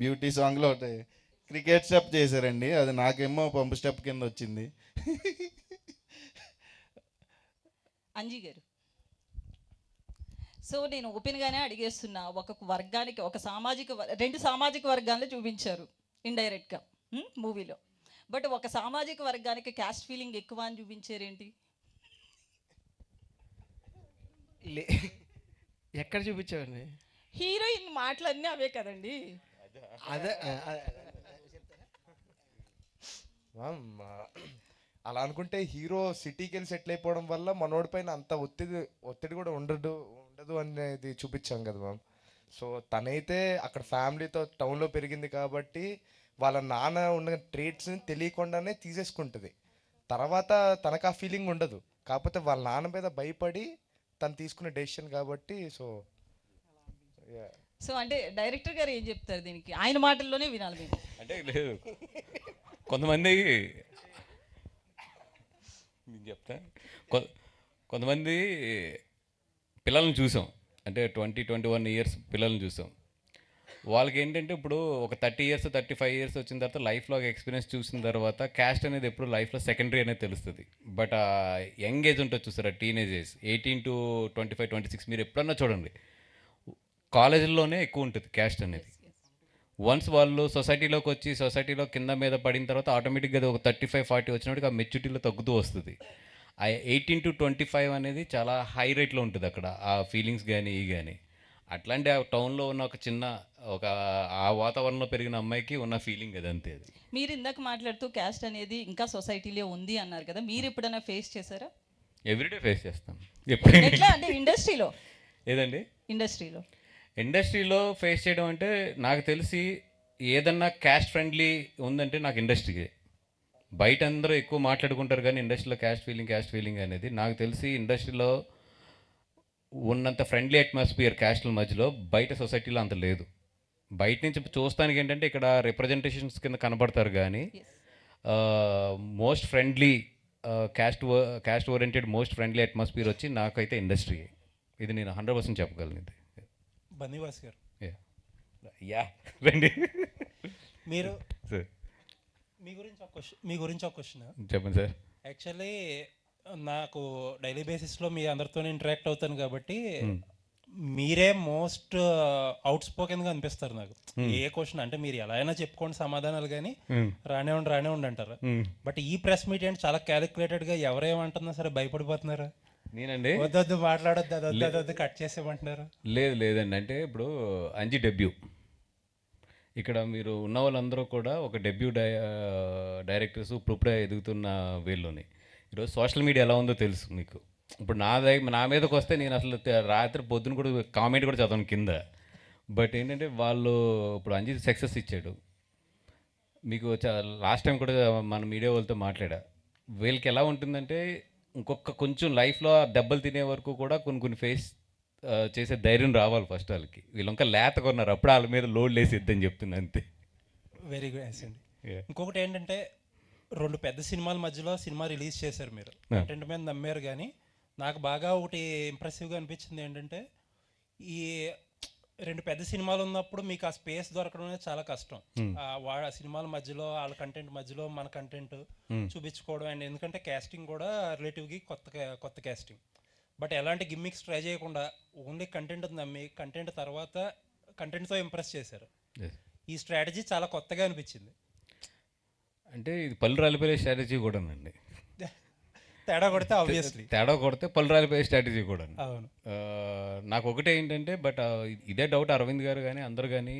బ్యూటీ సాంగ్లో ఒకటి క్రికెట్ స్టెప్ చేశారండి, అది నాకేమో పంపు స్టెప్ కింద వచ్చింది. అంజీ గారు సో నేను ఓపెన్గానే అడిగేస్తున్నా, ఒక వర్గానికి ఒక రెండు సామాజిక వర్గాలను చూపించారు ఇండైరెక్ట్గా మూవీలో, బట్ ఒక సామాజిక వర్గానికి క్యాస్ట్ ఫీలింగ్ ఎక్కువ అని చూపించారేంటి? ఎక్కడ చూపించావండి? హీరోయిన్ మాటలన్నీ అవే కదండి. అదే అలా అనుకుంటే హీరో సిటీకి వెళ్ళి సెటిల్ అయిపోవడం వల్ల మనోడి పైన అంత ఒత్తిడి కూడా ఉండదు అనేది చూపించాం కదా మ్యామ్. సో తనైతే అక్కడ ఫ్యామిలీతో టౌన్లో పెరిగింది కాబట్టి వాళ్ళ నాన్న ఉన్న ట్రేట్స్ని తెలియకుండానే తీసేసుకుంటుంది, తర్వాత తనకు ఆ ఫీలింగ్ ఉండదు. కాకపోతే వాళ్ళ నాన్న మీద భయపడి తను తీసుకున్న డెసిషన్ కాబట్టి సో సో అంటే డైరెక్టర్ గారు ఏం చెప్తారు దీనికి? ఆయన మాటల్లోనే వినాలి మేము. అంటే లేదు, కొంతమంది నేను చెప్తా, కొంతమంది పిల్లల్ని చూసాం, అంటే 20-21 ఇయర్స్ పిల్లల్ని చూసాం. వాళ్ళకి ఏంటంటే ఇప్పుడు ఒక 30 ఇయర్స్ 35 ఇయర్స్ వచ్చిన తర్వాత లైఫ్లో ఎక్స్పీరియన్స్ చూసిన తర్వాత క్యాస్ట్ అనేది ఎప్పుడు లైఫ్లో సెకండరీ అనేది తెలుస్తుంది. బట్ ఆ యంగ్ ఏజ్ ఉంటుంది చూసారా, టీనేజ్ ఏజ్ 18 to 25, 26, మీరు ఎప్పుడన్నా చూడండి కాలేజీల్లోనే ఎక్కువ ఉంటుంది క్యాస్ట్ అనేది. వన్స్ వాళ్ళు సొసైటీలోకి వచ్చి సొసైటీలో కింద మీద పడిన తర్వాత ఆటోమేటిక్గా అది ఒక 35-40 వచ్చినప్పటికి ఆ మెచ్యూరిటీలో తగ్గుతూ వస్తుంది. ఆ 18 to 25 అనేది చాలా హై రేట్లో ఉంటుంది అక్కడ, ఆ ఫీలింగ్స్ కానీ ఈ కానీ. అట్లాంటి ఆ టౌన్లో ఉన్న ఒక చిన్న ఒక ఆ వాతావరణంలో పెరిగిన అమ్మాయికి ఉన్న ఫీలింగ్ అది, అంతే. అది మీరు ఇందాక మాట్లాడుతూ క్యాస్ట్ అనేది ఇంకా సొసైటీలో ఉంది అన్నారు కదా, మీరు ఎప్పుడైనా ఫేస్ చేశారా? ఎవ్రీడే ఫేస్ చేస్తాం. ఎప్పుడైనా ఎట్లా అంటే ఇండస్ట్రీలో? ఏదండి ఇండస్ట్రీలో ఫేస్ చేయడం అంటే నాకు తెలిసి ఏదన్నా క్యాస్ట్ ఫ్రెండ్లీ ఉందంటే నాకు ఇండస్ట్రీకే. బయట అందరూ ఎక్కువ మాట్లాడుకుంటారు కానీ ఇండస్ట్రీలో క్యాస్ట్ ఫీలింగ్ అనేది నాకు తెలిసి ఇండస్ట్రీలో ఉన్నంత ఫ్రెండ్లీ అట్మాస్ఫియర్ క్యాస్ట్ల మధ్యలో బయట సొసైటీలో అంత లేదు. బయట నుంచి చూస్తానికి ఏంటంటే ఇక్కడ రిప్రజెంటేషన్స్ కింద కనబడతారు కానీ most friendly caste oriented most friendly atmosphere వచ్చి నాకైతే ఇండస్ట్రీ. ఇది నేను 100% చెప్పగలను. ఇది బన్నీవాస్ గారు, యా రండి. మీరు సార్ మీ గురించి ఒక క్వశ్చన్ చెప్పండి సార్. యాక్చువల్లీ నాకు డైలీ బేసిస్లో మీ అందరితో ఇంటరాక్ట్ అవుతాను కాబట్టి మీరే మోస్ట్ అవుట్ స్పోకెన్గా అనిపిస్తారు నాకు. ఏ క్వశ్చన్ అంటే మీరు ఎలా అయినా చెప్పుకోండి సమాధానాలు, కానీ రానివ్వండి అంటారు. బట్ ఈ ప్రెస్ మీట్ ఏంటి చాలా క్యాలిక్యులేటెడ్గా ఎవరేమంటున్నా సరే భయపడిపోతున్నారు. నేనండి వద్దొద్దు మాట్లాడొద్దు, అదొద్దు కట్ చేసేయమంటున్నారు. లేదండి, అంటే ఇప్పుడు అంజి డెబ్యూ, ఇక్కడ మీరు ఉన్న వాళ్ళందరూ కూడా ఒక డెబ్యూ డైరెక్టర్స్ ఇప్పుడే ఎదుగుతున్న వీళ్ళని. ఈరోజు సోషల్ మీడియా ఎలా ఉందో తెలుసు మీకు. ఇప్పుడు నా మీదకి వస్తే నేను అసలు రాత్రి పొద్దున కూడా కామెంట్ కూడా చదవను కింద. బట్ ఏంటంటే వాళ్ళు ఇప్పుడు అంజి సక్సెస్ ఇచ్చాడు మీకు. లాస్ట్ టైం కూడా మన మీడియా వాళ్ళతో మాట్లాడా, వీళ్ళకి ఎలా ఉంటుందంటే ఇంకొక కొంచెం లైఫ్లో దెబ్బలు తినే వరకు కూడా కొన్ని ఫేస్ చేసే ధైర్యం రావాలి ఫస్ట్ వాళ్ళకి. వీళ్ళు ఇంకా లేతగా ఉన్నారు, అప్పుడు వాళ్ళ మీద లోడ్ లేసిద్దని చెప్తుంది, అంతే. వెరీ గుడ్ అండి. ఇంకొకటి ఏంటంటే 2 పెద్ద సినిమాల మధ్యలో సినిమా రిలీజ్ చేశారు మీరు, కంటెంట్ మీద నమ్మారు. కానీ నాకు బాగా ఒకటి ఇంప్రెసివ్గా అనిపించింది ఏంటంటే ఈ 2 పెద్ద సినిమాలు ఉన్నప్పుడు మీకు ఆ స్పేస్ దొరకడం అనేది చాలా కష్టం. వాళ్ళ సినిమాల మధ్యలో వాళ్ళ కంటెంట్ మధ్యలో మన కంటెంట్ చూపించుకోవడం. అండ్ ఎందుకంటే క్యాస్టింగ్ కూడా రిలేటివ్గా కొత్త క్యాస్టింగ్. బట్ ఎలాంటి గిమ్మిక్స్ ట్రై చేయకుండా ఓన్లీ కంటెంట్ నమ్మి కంటెంట్ తర్వాత కంటెంట్తో ఇంప్రెస్ చేశారు. ఈ స్ట్రాటజీ చాలా కొత్తగా అనిపించింది. అంటే ఇది పళ్ళు రాలిపోయే స్ట్రాటజీ కూడా అండి. తేడా కొడితే పళ్ళు రాలిపోయే స్ట్రాటజీ కూడా. అవును. నాకు ఒకటే ఏంటంటే బట్ ఇదే డౌట్ అరవింద్ గారు కానీ అందరు కానీ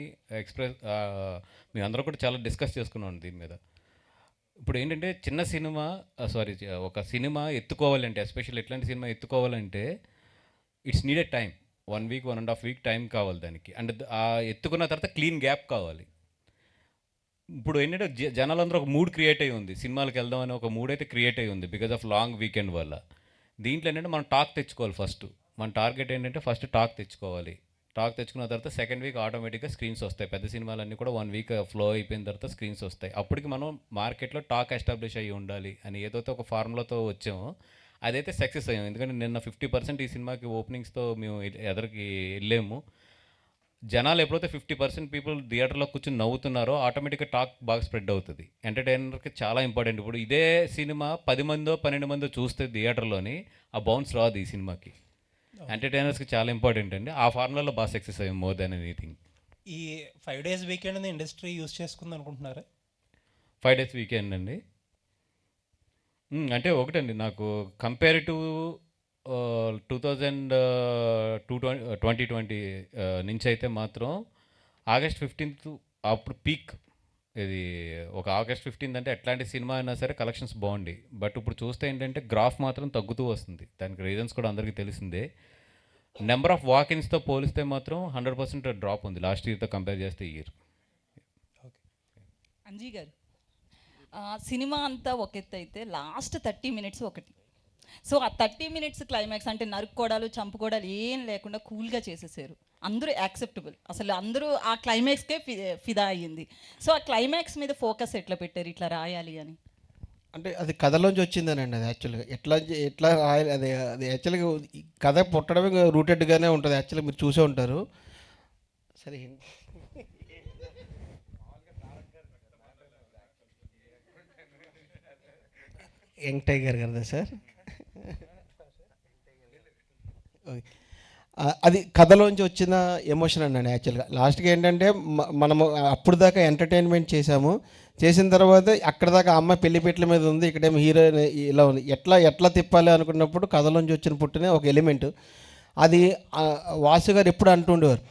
మేము అందరూ కూడా చాలా డిస్కస్ చేసుకున్నాం దీని మీద. ఇప్పుడు ఏంటంటే చిన్న సినిమా ఒక సినిమా ఎత్తుకోవాలంటే, ఎస్పెషల్లీ ఎట్లాంటి సినిమా ఎత్తుకోవాలంటే it's needed time. 1 week 1.5 week time కావాలి దానికి. అండ్ ఆ ఎత్తుకున్న తర్వాత క్లీన్ గ్యాప్ కావాలి. ఇప్పుడు ఏంటంటే జనాలందరూ ఒక మూడ్ క్రియేట్ అయ్యి ఉంది, సినిమాలకు వెళ్దామని ఒక మూడ్ అయితే క్రియేట్ అయ్యి ఉంది బికాజ్ ఆఫ్ లాంగ్ వీకెండ్ వల్ల. దీంట్లో ఏంటంటే మనం టాక్ తెచ్చుకోవాలి. ఫస్ట్ మన టార్గెట్ ఏంటంటే ఫస్ట్ టాక్ తెచ్చుకోవాలి. టాక్ తెచ్చుకున్న తర్వాత సెకండ్ వీక్ ఆటోమేటిక్గా స్క్రీన్స్ వస్తాయి. పెద్ద సినిమాలన్నీ కూడా 1 week ఫ్లో అయిపోయిన తర్వాత స్క్రీన్స్ వస్తాయి. అప్పటికి మనం మార్కెట్లో టాక్ ఎస్టాబ్లిష్ అయ్యి ఉండాలి అని ఏదైతే ఒక ఫార్ములాతో వచ్చామో అదైతే సక్సెస్ అయ్యాం. ఎందుకంటే నిన్న 50% ఈ సినిమాకి ఓపెనింగ్స్తో మేము ఎదరికి వెళ్ళాము. జనాలు ఎప్పుడైతే 50% పీపుల్ థియేటర్లో కూర్చొని నవ్వుతున్నారో ఆటోమేటిక్గా టాక్ బాగా స్ప్రెడ్ అవుతుంది. ఎంటర్టైనర్కి చాలా ఇంపార్టెంట్. ఇప్పుడు ఇదే సినిమా 10 మందో 12 మందో చూస్తే థియేటర్లోని ఆ బౌన్స్ రాదు ఈ సినిమాకి. ఎంటర్టైనర్స్కి చాలా ఇంపార్టెంట్ అండి. ఆ ఫార్ములాలో బాగా సక్సెస్ అయ్యాం మోర్ దాన్ ఎనీథింగ్. ఈ 5 days వీకెండ్ ఇండస్ట్రీ యూజ్ చేసుకుంది అనుకుంటున్నారా? 5 days వీకెండ్ అండి అంటే ఒకటండి, నాకు కంపేర్ టు 2020 నుంచి అయితే మాత్రం August 15th అప్పుడు పీక్. ఇది ఒక August 15th అంటే ఎట్లాంటి సినిమా అయినా సరే కలెక్షన్స్ బాగుండి. బట్ ఇప్పుడు చూస్తే ఏంటంటే గ్రాఫ్ మాత్రం తగ్గుతూ వస్తుంది. దానికి రీజన్స్ కూడా అందరికీ తెలిసిందే. నెంబర్ ఆఫ్ వాకిన్స్తో పోలిస్తే మాత్రం 100% డ్రాప్ ఉంది లాస్ట్ ఇయర్తో కంపేర్ చేస్తే ఈ ఇయర్. అంజీ గారు, సినిమా అంతా ఒక ఎత్తు అయితే లాస్ట్ 30 minutes ఒకటి. సో ఆ 30 మినిట్స్ క్లైమాక్స్ అంటే నరుక్కోడాలు చంపుకోవడాలు ఏం లేకుండా కూల్గా చేసేసారు. అందరూ యాక్సెప్టబుల్, అసలు అందరూ ఆ క్లైమాక్స్కే ఫిదా అయ్యింది. సో ఆ క్లైమాక్స్ మీద ఫోకస్ ఎట్లా పెట్టారు ఇట్లా రాయాలి అని? అంటే అది కథలోంచి వచ్చిందనండి. అది యాక్చువల్గా ఎట్లా రాయాలి, అది అది యాక్చువల్గా ఈ కథ పుట్టడమే రూటెడ్గానే ఉంటుంది. యాక్చువల్గా మీరు చూసే ఉంటారు. సరే యంగ్ టైగర్ కదా సార్. అది కథలోంచి వచ్చిన ఎమోషన్ అండి యాక్చువల్గా. లాస్ట్కి ఏంటంటే మనము అప్పుడు దాకా ఎంటర్టైన్మెంట్ చేసిన తర్వాత అక్కడ దాకా అమ్మాయి పెళ్లిపెట్ల మీద ఉంది, ఇక్కడేమో హీరోయిన్ ఇలా ఉంది, ఎట్లా తిప్పాలి అనుకున్నప్పుడు కథలోంచి వచ్చిన పుట్టిన ఒక ఎలిమెంట్ అది. వాసు గారు ఎప్పుడు అంటుండేవారు,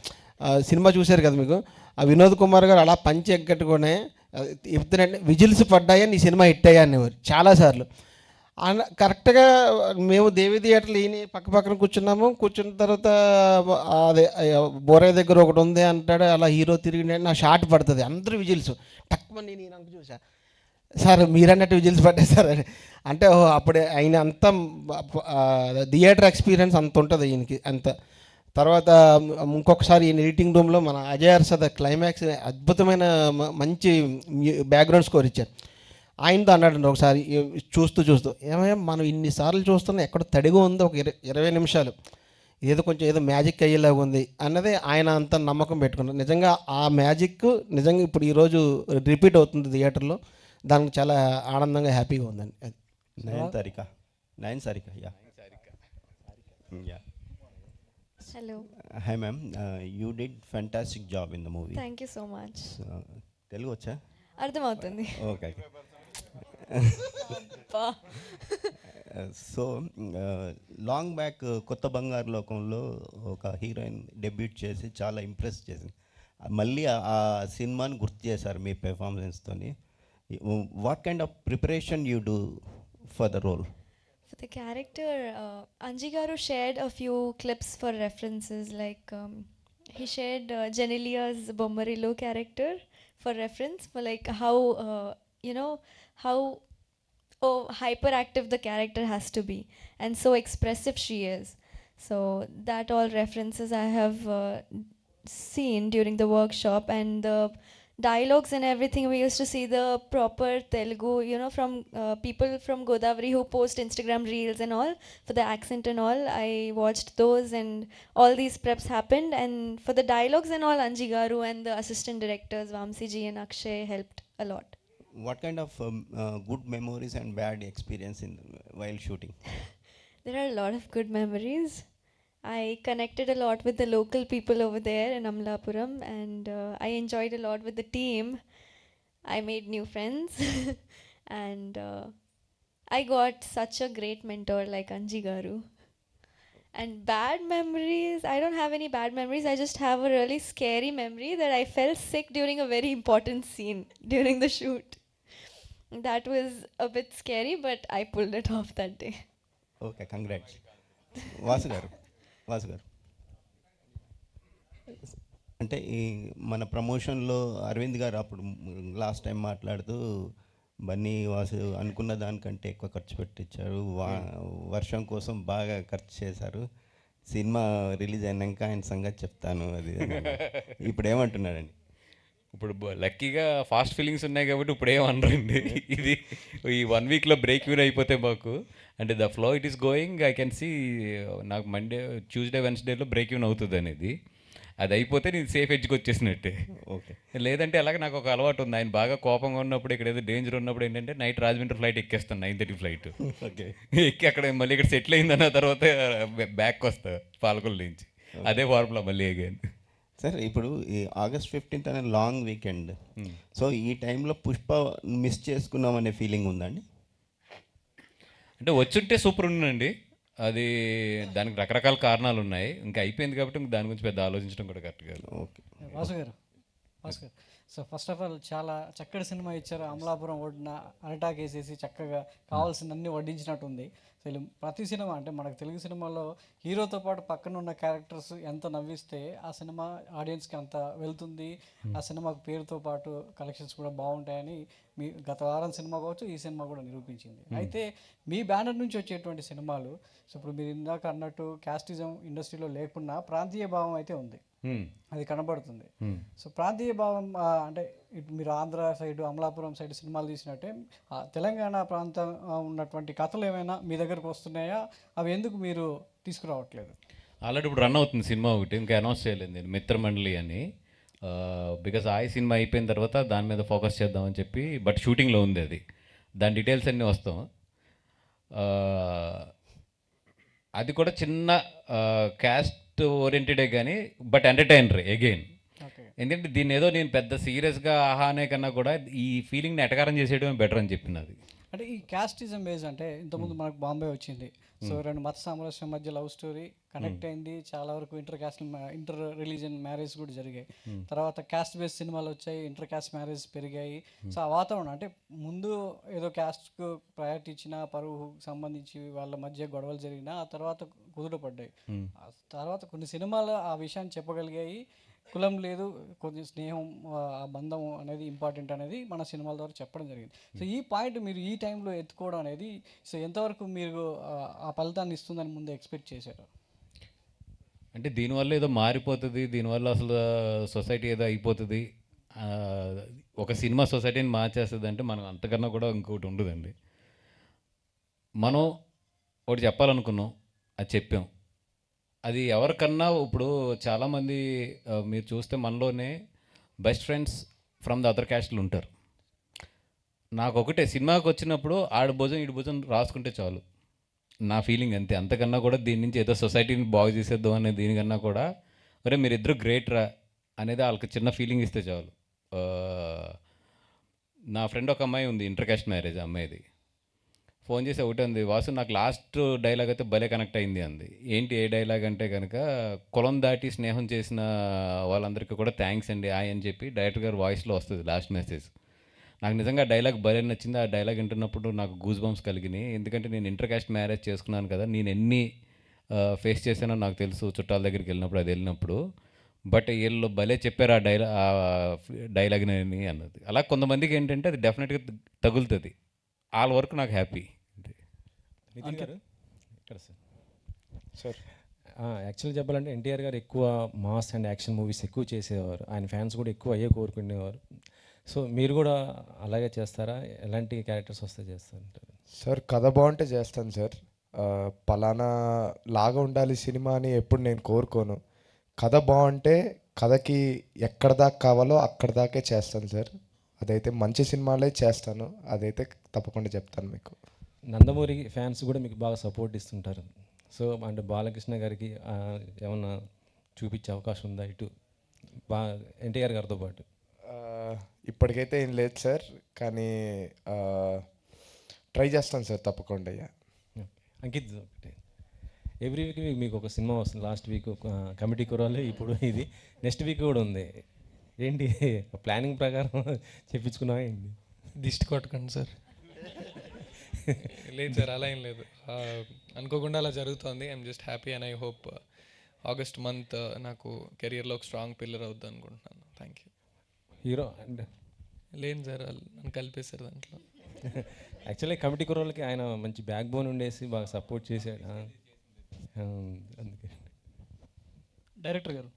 సినిమా చూశారు కదా మీకు, ఆ వినోద్ కుమార్ గారు అలా పంచి ఎగ్గట్టుకునే చెప్తున్నాంటే విజిల్స్ పడ్డాయని ఈ సినిమా హిట్ అయ్యా అనేవారు చాలాసార్లు. కరెక్ట్గా మేము దేవి థియేటర్లో ఈయన పక్కన కూర్చున్న తర్వాత అదే బోరే దగ్గర ఒకటి ఉంది అంటాడు, అలా హీరో తిరిగి నా షాట్ పడుతుంది, అందరూ విజిల్స్ టక్మని నేను అంక చూసా, సార్ మీరన్నట్టు విజిల్స్ పడ్డాయి సార్ అంటే అప్పుడే ఆయన అంత థియేటర్ ఎక్స్పీరియన్స్ అంత ఉంటుంది ఈయనకి అంత. తర్వాత ఇంకొకసారి ఈయన ఎడిటింగ్ రూమ్లో మన అజయ్ అర్సద్ క్లైమాక్స్ అద్భుతమైన మంచి బ్యాక్గ్రౌండ్ స్కోర్ ఇచ్చారు. ఆయనతో అన్నాడండి ఒకసారి చూస్తూ ఏమయ్యా మనం ఇన్నిసార్లు చూస్తున్నా ఎక్కడ తడిగా ఉందో ఒక 20 నిమిషాలు ఏదో మ్యాజిక్ అయ్యేలాగా ఉంది అన్నది ఆయన అంత నమ్మకం పెట్టుకున్నారు. నిజంగా ఆ మ్యాజిక్ నిజంగా ఇప్పుడు ఈరోజు రిపీట్ అవుతుంది థియేటర్లో. దానికి చాలా ఆనందంగా హ్యాపీగా ఉందండి. అది nine Sarika Hello. Hi ma'am, you did fantastic job in the movie. Thank you so much. Telugu vacha? అర్థమవుతుంది. Okay. సో లాంగ్ బ్యాక్ కొత్త బంగారు లోకంలో ఒక హీరోయిన్ డెబ్యూట్ చేసి చాలా ఇంప్రెస్ చేసింది. మళ్ళీ ఆ సినిమాని గుర్తు చేశారు మీ పెర్ఫార్మెన్స్తోని. What kind of preparation you do for the role? For the character, Anji Garu shared a few clips for references. Like he shared Genelia's Bommarillo character for reference, for like how how hyperactive the character has to be and so expressive she is. So that all references I have seen during the workshop, and the dialogues and everything, we used to see the proper Telugu, from people from Godavari who post Instagram reels and all for the accent and all. I watched those, and all these preps happened, and for the dialogues and all, Anji Garu and the assistant directors Vamsi ji and Akshay helped a lot. What kind of good memories and bad experience while shooting? There are a lot of good memories. I connected a lot with the local people over there in Amlapuram, and I enjoyed a lot with the team. I made new friends and I got such a great mentor like Anji Garu. And bad memories, I don't have any bad memories. I just have a really scary memory that I fell sick during a very important scene during the shoot. That was a bit scary, but I pulled it off that day. Okay, congrats. Vasu గారు అంటే ఈ మన ప్రమోషన్లో అరవింద్ గారు అప్పుడు last time మాట్లాడుతూ బన్నీ వాసు అనుకున్న దానికంటే ఎక్కువ ఖర్చు పెట్టించారు, వర్షం కోసం బాగా ఖర్చు చేశారు, సినిమా రిలీజ్ అయినాక ఆయన సంగతి చెప్తాను అది ఇప్పుడు ఏమంటున్నాడండి? ఇప్పుడు లక్కీగా ఫాస్ట్ ఫీలింగ్స్ ఉన్నాయి కాబట్టి ఇప్పుడు ఏమనరండి. ఇది ఈ 1 వీక్లో బ్రేక్ ఈవెన్ అయిపోతే మాకు అంటే the flow it is going, I can see నాకు మండే ట్యూస్డే వెన్స్డేలో బ్రేక్ ఈవెన్ అవుతుంది అనేది. అది అయిపోతే నేను సేఫ్ ఎడ్జ్కి వచ్చేసినట్టే. ఓకే, లేదంటే అలాగే నాకు ఒక అలవాటు ఉంది, ఆయన బాగా కోపంగా ఉన్నప్పుడు ఇక్కడ ఏదో డేంజర్ ఉన్నప్పుడు ఏంటంటే నైట్ రాజమండ్రి ఫ్లైట్ ఎక్కేస్తాను, 9:30 ఫ్లైట్. ఓకే, ఎక్కి అక్కడ మళ్ళీ ఇక్కడ సెటిల్ అయిందన్న తర్వాత బ్యాక్ వస్తా పాలకొల్లు నుంచి, అదే ఫార్ములా మళ్ళీ అగైన్. సార్ ఇప్పుడు ఈ August 15th అనే లాంగ్ వీకెండ్, సో ఈ టైంలో పుష్ప మిస్ చేసుకున్నాం అనే ఫీలింగ్ ఉందండి? అంటే వచ్చుంటే సూపర్ ఉండండి, అది దానికి రకరకాల కారణాలు ఉన్నాయి, ఇంకా అయిపోయింది కాబట్టి దాని గురించి పెద్ద ఆలోచించడం కూడా కరెక్ట్ కాదు. ఓకే వాసు గారు సో ఫస్ట్ ఆఫ్ ఆల్ చాలా చక్కటి సినిమా ఇచ్చారు. అమలాపురం ఒడ్డున అరటాక్ వేసేసి చక్కగా కావాల్సిన అన్ని వడ్డించినట్టుంది. సో ఇలా ప్రతి సినిమా అంటే మనకు తెలుగు సినిమాలో హీరోతో పాటు పక్కన ఉన్న క్యారెక్టర్స్ ఎంత నవ్విస్తే ఆ సినిమా ఆడియన్స్కి అంత వెళ్తుంది. ఆ సినిమాకు పేరుతో పాటు కలెక్షన్స్ కూడా బాగుంటాయని మీ గత వారం సినిమా కావచ్చు, ఈ సినిమా కూడా నిరూపించింది. అయితే మీ బ్యానర్ నుంచి వచ్చేటువంటి సినిమాలు, సో ఇప్పుడు మీరు ఇందాక అన్నట్టు క్యాస్టిజం ఇండస్ట్రీలో లేకున్నా ప్రాంతీయ భావం అయితే ఉంది, అది కనబడుతుంది. సో ప్రాంతీయ భావం అంటే ఇటు మీరు ఆంధ్ర సైడ్ అమలాపురం సైడ్ సినిమాలు తీసినట్టే తెలంగాణ ప్రాంతం ఉన్నటువంటి కథలు ఏమైనా మీ దగ్గరకు వస్తున్నాయా? అవి ఎందుకు మీరు తీసుకురావట్లేదు? ఆల్రెడీ ఇప్పుడు రన్ అవుతుంది సినిమా ఒకటి, ఇంకా అనౌన్స్ చేయలేదు నేను, మిత్రమండలి అని. బికాజ్ ఆ సినిమా అయిపోయిన తర్వాత దాని మీద ఫోకస్ చేద్దామని చెప్పి, బట్ షూటింగ్లో ఉంది అది. దాని డీటెయిల్స్ అన్నీ వస్తాం. అది కూడా చిన్న క్యాస్ట్ ఓరియంటెడే కానీ బట్ ఎంటర్టైనర్ అగైన్. ఎందుకంటే దీన్ని ఏదో నేను పెద్ద సీరియస్గా ఆహా అనే కన్నా కూడా ఈ ఫీలింగ్ని ఎటకారం చేసేయడమే బెటర్ అని చెప్పినది. అంటే ఈ క్యాస్టిజం బేస్ అంటే ఇంతకుముందు మనకు బాంబే వచ్చింది. సో రెండు మత సామరస్యం మధ్య లవ్ స్టోరీ కనెక్ట్ అయింది. చాలా వరకు ఇంటర్ రిలీజియన్ మ్యారేజ్ కూడా జరిగాయి. తర్వాత క్యాస్ట్ బేస్ సినిమాలు వచ్చాయి, ఇంటర్ క్యాస్ట్ మ్యారేజ్ పెరిగాయి. సో ఆ వాతావరణం అంటే ముందు ఏదో క్యాస్ట్కు ప్రయారిటీ ఇచ్చిన పరువుకు సంబంధించి వాళ్ళ మధ్య గొడవలు జరిగినా ఆ తర్వాత కుదుట పడ్డాయి. ఆ తర్వాత కొన్ని సినిమాలు ఆ విషయాన్ని చెప్పగలిగాయి. కులం లేదు, కొంచెం స్నేహం, ఆ బంధం అనేది ఇంపార్టెంట్ అనేది మన సినిమాల ద్వారా చెప్పడం జరిగింది. సో ఈ పాయింట్ మీరు ఈ టైంలో ఎత్తుకోవడం అనేది సో ఎంతవరకు మీరు ఆ ఫలితాన్ని ఇస్తుందని ముందు ఎక్స్పెక్ట్ చేశారు? అంటే దీనివల్ల ఏదో మారిపోతుంది, దీనివల్ల అసలు సొసైటీ ఏదో అయిపోతుంది, ఒక సినిమా సొసైటీని మార్చేస్తుంది అంటే మనం అంతకన్నా కూడా ఇంకొకటి ఉండదండి. మనం ఒకటి చెప్పాలనుకున్నాం, అది చెప్పాం. అది ఎవరికన్నా ఇప్పుడు చాలామంది మీరు చూస్తే మనలోనే best friends from the other క్యాస్ట్లు ఉంటారు. నాకు ఒకటే, సినిమాకి వచ్చినప్పుడు ఆడ భుజం ఈడు భుజం రాసుకుంటే చాలు, నా ఫీలింగ్ అంతే. అంతకన్నా కూడా దీని నుంచి ఏదో సొసైటీని బాగు చేసేద్దాం అనే దీనికన్నా కూడా ఒరే మీరిద్దరు గ్రేట్ రా అనేది వాళ్ళకి చిన్న ఫీలింగ్ ఇస్తే చాలు. నా ఫ్రెండ్ ఒక అమ్మాయి ఉంది, ఇంటర్ క్యాస్ట్ మ్యారేజ్ అమ్మాయిది. ఫోన్ చేసి ఒకటే ఉంది, వాసు నాకు లాస్ట్ డైలాగ్ అయితే భలే కనెక్ట్ అయింది అంది. ఏంటి ఏ డైలాగ్ అంటే కనుక, కులం దాటి స్నేహం చేసిన వాళ్ళందరికీ కూడా థ్యాంక్స్ అండి హాయ్ అని చెప్పి డైరెక్టర్ గారు వాయిస్లో వస్తుంది లాస్ట్ మెసేజ్. నాకు నిజంగా డైలాగ్ భలే నచ్చింది. ఆ డైలాగ్ వింటున్నప్పుడు నాకు గూస్ బంప్స్ కలిగినాయి. ఎందుకంటే నేను ఇంటర్ క్యాస్ట్ మ్యారేజ్ చేసుకున్నాను కదా, నేను ఎన్ని ఫేస్ చేశానో నాకు తెలుసు చుట్టాల దగ్గరికి వెళ్ళినప్పుడు, అది వెళ్ళినప్పుడు. బట్ వీళ్ళు భలే చెప్పారు ఆ డైలాగ్ని అన్నది. అలా కొంతమందికి ఏంటంటే అది డెఫినెట్గా తగులుతుంది. వాళ్ళ వరకు నాకు హ్యాపీ. నితిన్ గారు ఇక్కడ సార్ యాక్చువల్గా చెప్పాలంటే ఎన్టీఆర్ గారు ఎక్కువ మాస్ అండ్ యాక్షన్ మూవీస్ ఎక్కువ చేసేవారు. ఆయన ఫ్యాన్స్ కూడా ఎక్కువ అయ్యే కోరుకునేవారు. సో మీరు కూడా అలాగే చేస్తారా? ఎలాంటి క్యారెక్టర్స్ వస్తే చేస్తారంటారు? సార్ కథ బాగుంటే చేస్తాను సార్. పలానా లాగా ఉండాలి సినిమా అని ఎప్పుడు నేను కోరుకోను. కథ బాగుంటే కథకి ఎక్కడ దాకా కావాలో అక్కడ దాకే చేస్తాను సార్. అదైతే మంచి సినిమాలే చేస్తాను, అదైతే తప్పకుండా చెప్తాను మీకు. నందమూరి ఫ్యాన్స్ కూడా మీకు బాగా సపోర్ట్ ఇస్తుంటారు. సో అంటే బాలకృష్ణ గారికి ఏమన్నా చూపించే అవకాశం ఉందా ఇటు ఎన్టీఆర్ గారితో పాటు? ఇప్పటికైతే ఏం లేదు సార్, కానీ ట్రై చేస్తాను సార్ తప్పకుండా. అంకిత్ ఒకటి, ఎవ్రీ వీక్ మీకు ఒక సినిమా వస్తుంది. లాస్ట్ వీక్ కమిటీ కురాలు, ఇప్పుడు ఇది నెక్స్ట్ వీక్ కూడా ఉంది. ఏంటి ప్లానింగ్ ప్రకారం చెప్పించుకున్నావా ఏంటి? దిష్టి కొట్టకండి సార్. లేదు సార్, అలా ఏం లేదు, అనుకోకుండా అలా జరుగుతుంది. I'm just happy and I hope August month నాకు కెరియర్లో ఒక స్ట్రాంగ్ పిల్లర్ అవుద్ది అనుకుంటున్నాను. Thank you. హీరో అండ్ లేదు సార్, నన్ను కలిపేశారు దాంట్లో. యాక్చువల్లీ కమిటీ కుర్రోళ్ళకి ఆయన మంచి బ్యాక్ బోన్ ఉండేసి బాగా సపోర్ట్ చేశాడు. అందుకే డైరెక్టర్ గారు,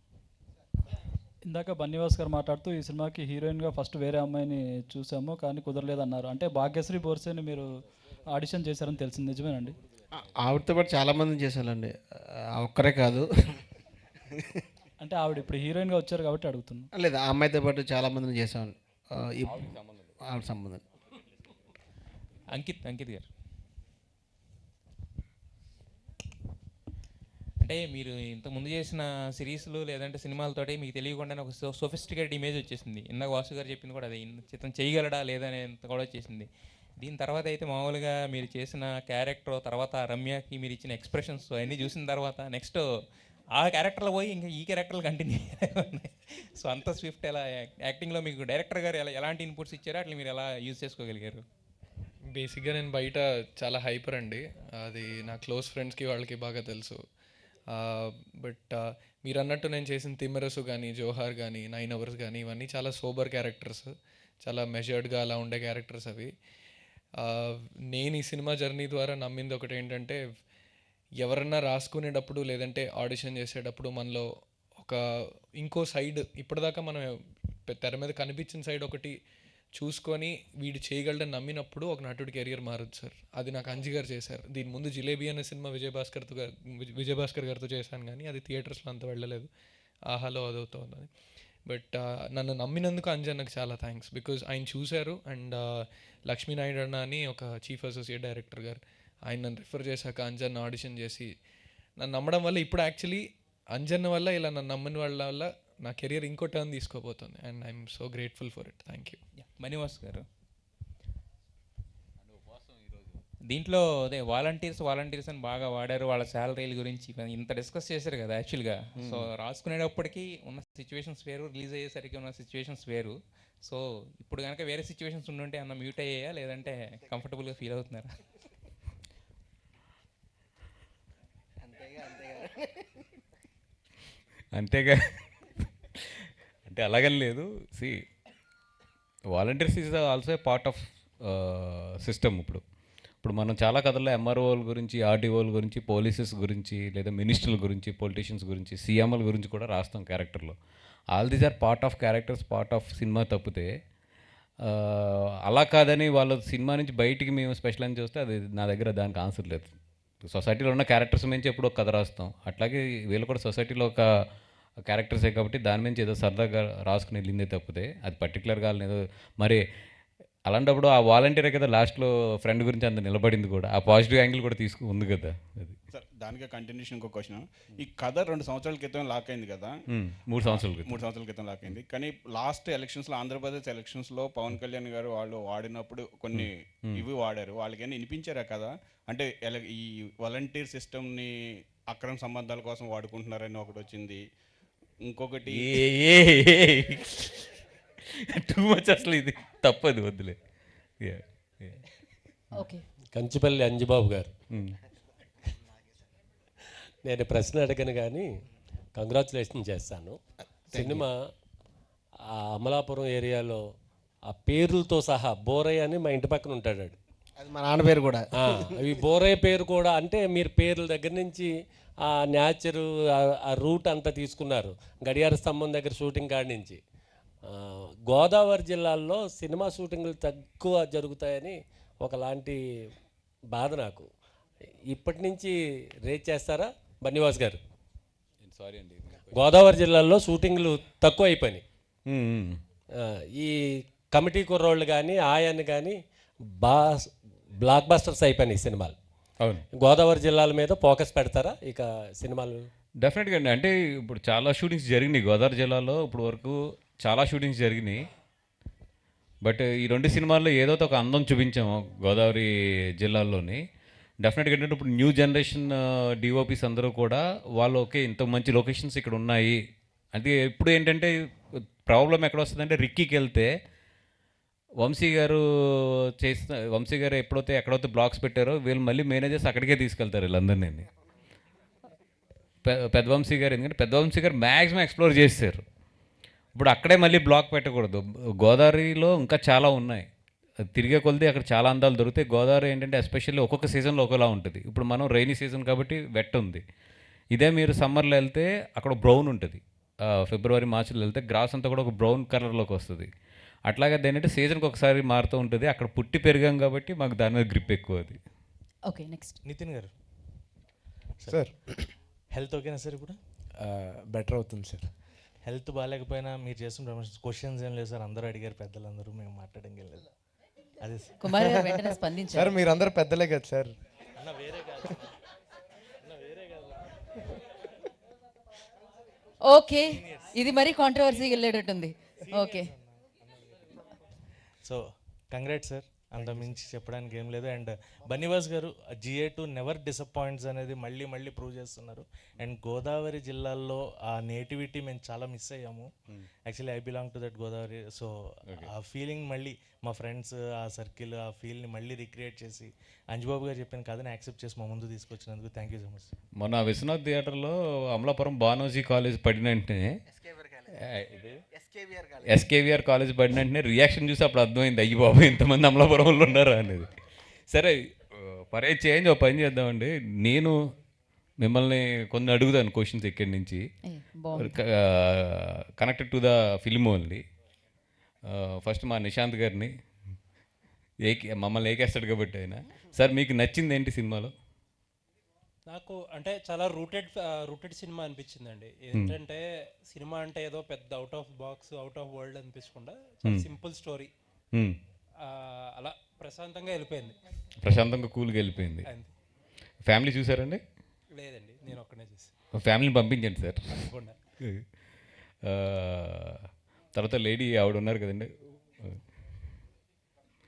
ఇందాక బన్నీవాస్ గారు మాట్లాడుతూ ఈ సినిమాకి హీరోయిన్గా ఫస్ట్ వేరే అమ్మాయిని చూసాము కానీ కుదరలేదన్నారు. అంటే భాగ్యశ్రీ బోర్సేని మీరు ఆడిషన్ చేశారని తెలిసింది, నిజమేనండి? ఆవిడతో పాటు చాలామంది చేశానండి, ఒక్కరే కాదు. అంటే ఆవిడ ఇప్పుడు హీరోయిన్గా వచ్చారు కాబట్టి అడుగుతున్నాను. లేదు, ఆ అమ్మాయితో పాటు చాలామందిని చేశాను. ఆవిడ సంబంధం. అంకిత్ గారు, అంటే మీరు ఇంతకుముందు చేసిన సిరీస్లు లేదంటే సినిమాలతోటి మీకు తెలియకుండానే ఒక సోఫిస్టికేటెడ్ ఇమేజ్ వచ్చేసింది. ఇందాక వాసు గారు చెప్పింది కూడా అదే, చిత్రం చేయగలడా లేదనేంత కూడా వచ్చేసింది. దీని తర్వాత అయితే మామూలుగా మీరు చేసిన క్యారెక్టర్ తర్వాత రమ్యకి మీరు ఇచ్చిన ఎక్స్ప్రెషన్స్ అన్నీ చూసిన తర్వాత నెక్స్ట్ ఆ క్యారెక్టర్లో పోయి ఇంకా ఈ క్యారెక్టర్లు కంటిన్యూ ఉన్నాయి. సో అంత స్విఫ్ట్ ఎలా యాక్టింగ్లో మీకు డైరెక్టర్ గారు ఎలాంటి ఇన్పుట్స్ ఇచ్చారో అట్లా మీరు ఎలా యూజ్ చేసుకోగలిగారు? బేసిక్గా నేను బయట చాలా హైపర్ అండి, అది నా క్లోజ్ ఫ్రెండ్స్కి వాళ్ళకి బాగా తెలుసు. బట్ మీరు అన్నట్టు నేను చేసిన తిమ్మరసు కానీ, జోహార్ కానీ, 9 Hours కానీ, ఇవన్నీ చాలా సోబర్ క్యారెక్టర్స్, చాలా మెజర్డ్గా అలా ఉండే క్యారెక్టర్స్ అవి. నేను ఈ సినిమా జర్నీ ద్వారా నమ్మింది ఒకటి ఏంటంటే, ఎవరన్నా రాసుకునేటప్పుడు లేదంటే ఆడిషన్ చేసేటప్పుడు మనలో ఒక ఇంకో సైడ్, ఇప్పటిదాకా మనం తెర మీద కనిపించిన సైడ్ ఒకటి చూసుకొని వీడు చేయగలడని నమ్మినప్పుడు ఒక నటుడి కెరియర్ మారదు సార్. అది నాకు అంజి గారు చేశారు. దీని ముందు జిలేబీ అనే సినిమా విజయభాస్కర్ గారితో చేశాను, కానీ అది థియేటర్స్లో అంత వెళ్ళలేదు, ఆహాలో అదవుతుంది. బట్ నన్ను నమ్మినందుకు అంజన్నకు చాలా థ్యాంక్స్. బికాజ్ ఆయన చూశారు, అండ్ లక్ష్మీనాయుడు అన్న అని ఒక చీఫ్ అసోసియేట్ డైరెక్టర్ గారు, ఆయన నన్ను రిఫర్ చేశాక అంజన్న ఆడిషన్ చేసి నన్ను నమ్మడం వల్ల ఇప్పుడు యాక్చువల్లీ అంజన్న వల్ల, ఇలా నన్ను నమ్మని వాళ్ళ వల్ల నా కెరియర్ ఇంకో టర్న్ తీసుకోబోతుంది. And I'm so grateful for it. Thank you. Manivas గారు, దీంట్లో అదే వాలంటీర్స్ అని బాగా వాడారు, వాళ్ళ శాలరీల గురించి ఇంత డిస్కస్ చేశారు కదా యాక్చువల్గా. సో రాసుకునేటప్పటికీ ఉన్న సిచ్యువేషన్స్ వేరు, రిలీజ్ అయ్యేసరికి ఉన్న సిచ్యువేషన్స్ వేరు. సో ఇప్పుడు కనుక వేరే సిచ్యువేషన్స్ ఉండుంటే అన్న మ్యూట్ అయ్యాయా, లేదంటే కంఫర్టబుల్గా ఫీల్ అవుతున్నారా? అంతేగా అంటే అలాగని లేదు. See volunteers is also a part of system. ఇప్పుడు మనం చాలా కథల్లో ఎంఆర్ఓల గురించి, ఆర్డీఓల గురించి, పోలీసెస్ గురించి, లేదా మినిస్టర్ల గురించి, పొలిటీషియన్స్ గురించి, సీఎంల గురించి కూడా రాస్తాం క్యారెక్టర్లో. All these are part of characters, part of cinema. తప్పితే అలా కాదని వాళ్ళ సినిమా నుంచి బయటికి మేము స్పెషల్ అని చూస్తే అది నా దగ్గర దానికి ఆన్సర్ లేదు. సొసైటీలో ఉన్న క్యారెక్టర్స్ నుంచి ఎప్పుడు ఒక కథ రాస్తాం, అట్లాగే వీళ్ళు కూడా సొసైటీలో ఒక క్యారెక్టర్సే కాబట్టి దాని నుంచి ఏదో సరదాగా రాసుకుని వెళ్ళిందే తప్పితే అది పర్టికులర్గా ఏదో మరి అలాంటప్పుడు ఆ వాలంటీరే కదా లాస్ట్లో ఫ్రెండ్ గురించి అంత నిలబడింది కూడా, ఆ పాజిటివ్ యాంగిల్ కూడా ఉంది కదా. అది సార్ దానికే కంటిన్యూషన్ ఇంకో క్వశ్చన్. ఈ కథ 2 సంవత్సరాల క్రితం లాక్ అయింది కదా, 3 సంవత్సరాల క్రితం లాక్ అయింది. కానీ లాస్ట్ ఎలక్షన్స్లో, ఆంధ్రప్రదేశ్ ఎలక్షన్స్లో పవన్ కళ్యాణ్ గారు వాళ్ళు వాడినప్పుడు కొన్ని ఇవి వాడారు, వాళ్ళకైనా వినిపించారా కదా? అంటే ఈ వాలంటీర్ సిస్టమ్ని అక్రమ సంబంధాల కోసం వాడుకుంటున్నారని ఒకటి వచ్చింది. ఇంకొకటి టూ మచ్, అసలు ఇది తప్పదు, వద్దులే. ఓకే, కంచిపల్లి అంజిబాబు గారు, నేను ప్రశ్న అడగను కానీ కంగ్రాచులేషన్ చేస్తాను. సినిమా ఆ అమలాపురం ఏరియాలో ఆ పేర్లతో సహా బోరయ్య అని మా ఇంటి పక్కన ఉంటాడు, అది మా నాన్న పేరు కూడా. అవి బోరయ్య పేరు కూడా, అంటే మీరు పేర్ల దగ్గర నుంచి ఆ న్యాచరు, ఆ రూట్ అంతా తీసుకున్నారు, గడియార స్తంభం దగ్గర షూటింగ్ కాడి నుంచి. గోదావరి జిల్లాల్లో సినిమా షూటింగ్లు తక్కువ జరుగుతాయని ఒకలాంటి బాధ నాకు. ఇప్పటి నుంచి రేట్ చేస్తారా బన్నివాస్ గారు? సారీ అండి, గోదావరి జిల్లాలో షూటింగ్లు తక్కువ అయిపోయినాయి. ఈ కమిటీ కుర్రోళ్ళు కానీ ఆయన్ని కానీ బ్లాక్ బస్టర్స్ అయిపోయినాయి సినిమాలు. అవును, గోదావరి జిల్లాల మీద ఫోకస్ పెడతారా ఇక సినిమాలు? డెఫినెట్గా అండి. అంటే ఇప్పుడు చాలా షూటింగ్స్ జరిగినాయి గోదావరి జిల్లాలో, ఇప్పుడు వరకు చాలా షూటింగ్స్ జరిగినాయి. బట్ ఈ 2 సినిమాల్లో ఏదో ఒక అందం చూపించాము గోదావరి జిల్లాలోని. డెఫినెట్గా ఏంటంటే ఇప్పుడు న్యూ జనరేషన్ డిఓపీస్ అందరూ కూడా వాళ్ళు ఓకే ఇంత మంచి లొకేషన్స్ ఇక్కడ ఉన్నాయి. అది ఇప్పుడు ఏంటంటే ప్రాబ్లం ఎక్కడ వస్తుందంటే, రిక్కీకి వెళ్తే వంశీ గారు ఎక్కడైతే బ్లాక్స్ పెట్టారో వీళ్ళు మళ్ళీ మేనేజర్స్ అక్కడికే తీసుకెళ్తారు వీళ్ళందరినీ. పెద్ద వంశీ గారు, ఎందుకంటే పెద్ద వంశీ గారు మ్యాక్సిమం ఎక్స్ప్లోర్ చేశారు. ఇప్పుడు అక్కడే మళ్ళీ బ్లాక్ పెట్టకూడదు. గోదావరిలో ఇంకా చాలా ఉన్నాయి, తిరిగే కొలిది అక్కడ చాలా అందాలు దొరుకుతాయి. గోదావరి ఏంటంటే ఎస్పెషల్లీ ఒక్కొక్క సీజన్లో ఒకలా ఉంటుంది. ఇప్పుడు మనం రైనీ సీజన్ కాబట్టి వెట్ ఉంది. ఇదే మీరు సమ్మర్లో వెళ్తే అక్కడ బ్రౌన్ ఉంటుంది. ఫిబ్రవరి మార్చిలో వెళ్తే గ్రాస్ అంతా కూడా ఒక బ్రౌన్ కలర్లోకి వస్తుంది. అట్లాగే ఏంటంటే సీజన్కి ఒకసారి మారుతూ ఉంటుంది. అక్కడ పుట్టి పెరిగాం కాబట్టి మాకు దాని మీద గ్రిప్ ఎక్కువ. అది ఓకే. నెక్స్ట్ నితిన్ గారు. సార్ హెల్త్ ఓకేనా సార్? ఇప్పుడు బెటర్ అవుతుంది సార్. హెల్త్ బాగాలేకపోయినా మీరు చేస్తున్న ప్రమోషన్స్ క్వశ్చన్స్ ఏం లేదు సార్, అందరూ అడిగారు, పెద్దలందరూ, మేము మాట్లాడడం లేదు. అదే కుమార్ గారు వెంటనే స్పందించారు. సార్ మీరందరూ పెద్దలే కదా సార్. అన్న వేరే కాదు, ఓకే, ఇది మరీ కాంట్రవర్సీకి వెళ్ళేటట్టుంది. Okay, so congrats sir. అంత మించి చెప్పడానికి ఏం లేదు. అండ్ బన్నీవాస్ గారు GA2 నెవర్ డిసప్పాయింట్స్ అనేది మళ్ళీ మళ్ళీ ప్రూవ్ చేస్తున్నారు. అండ్ గోదావరి జిల్లాల్లో ఆ నేటివిటీ మేము చాలా మిస్ అయ్యాము. Actually I belong to that Godavari. So ఆ ఫీలింగ్ మళ్ళీ మా ఫ్రెండ్స్ ఆ సర్కిల్ ఆ ఫీల్ని మళ్ళీ రిక్రియేట్ చేసి అంజుబాబు గారు చెప్పిన కథని యాక్సెప్ట్ చేసి మా ముందు తీసుకొచ్చినందుకు థ్యాంక్ యూ సో మచ్. మొన్న విశ్వనాథ్ థియేటర్లో అమలాపురం బానోజీ కాలేజ్ పడిన వెంటనే SKVR కాలేజ్ పడిన వెంటనే రియాక్షన్ చూసి అప్పుడు అర్థమైంది, అయ్యి బాబు ఇంతమంది అమలాపురంలో ఉన్నారా అనేది. సరే పరే చేంజ్ ఒక పని చేద్దామండి. నేను మిమ్మల్ని కొన్ని అడుగుతాను క్వశ్చన్స్ ఇక్కడి నుంచి connected to the film only. First మా నిశాంత్ గారిని మమ్మల్ని ఏకేస్తాడు కాబట్టి ఆయన, సార్ మీకు నచ్చింది ఏంటి సినిమాలో? నాకు అంటే చాలా రూటెడ్ సినిమా అనిపించిందండి. ఏంటంటే సినిమా అంటే ఏదో పెద్ద out of box out of world అనిపించకుండా చాలా సింపుల్ స్టోరీ, అలా ప్రశాంతంగా వెళ్ళిపోయింది. ప్రశాంతంగా కూల్గా వెళ్ళిపోయింది. ఫ్యామిలీ చూసారండి? లేదండి, నేను ఒక్కనే చూసాను. ఫ్యామిలీని పంపించండి సార్. తర్వాత లేడీ ఆవిడ ఉన్నారు కదండి,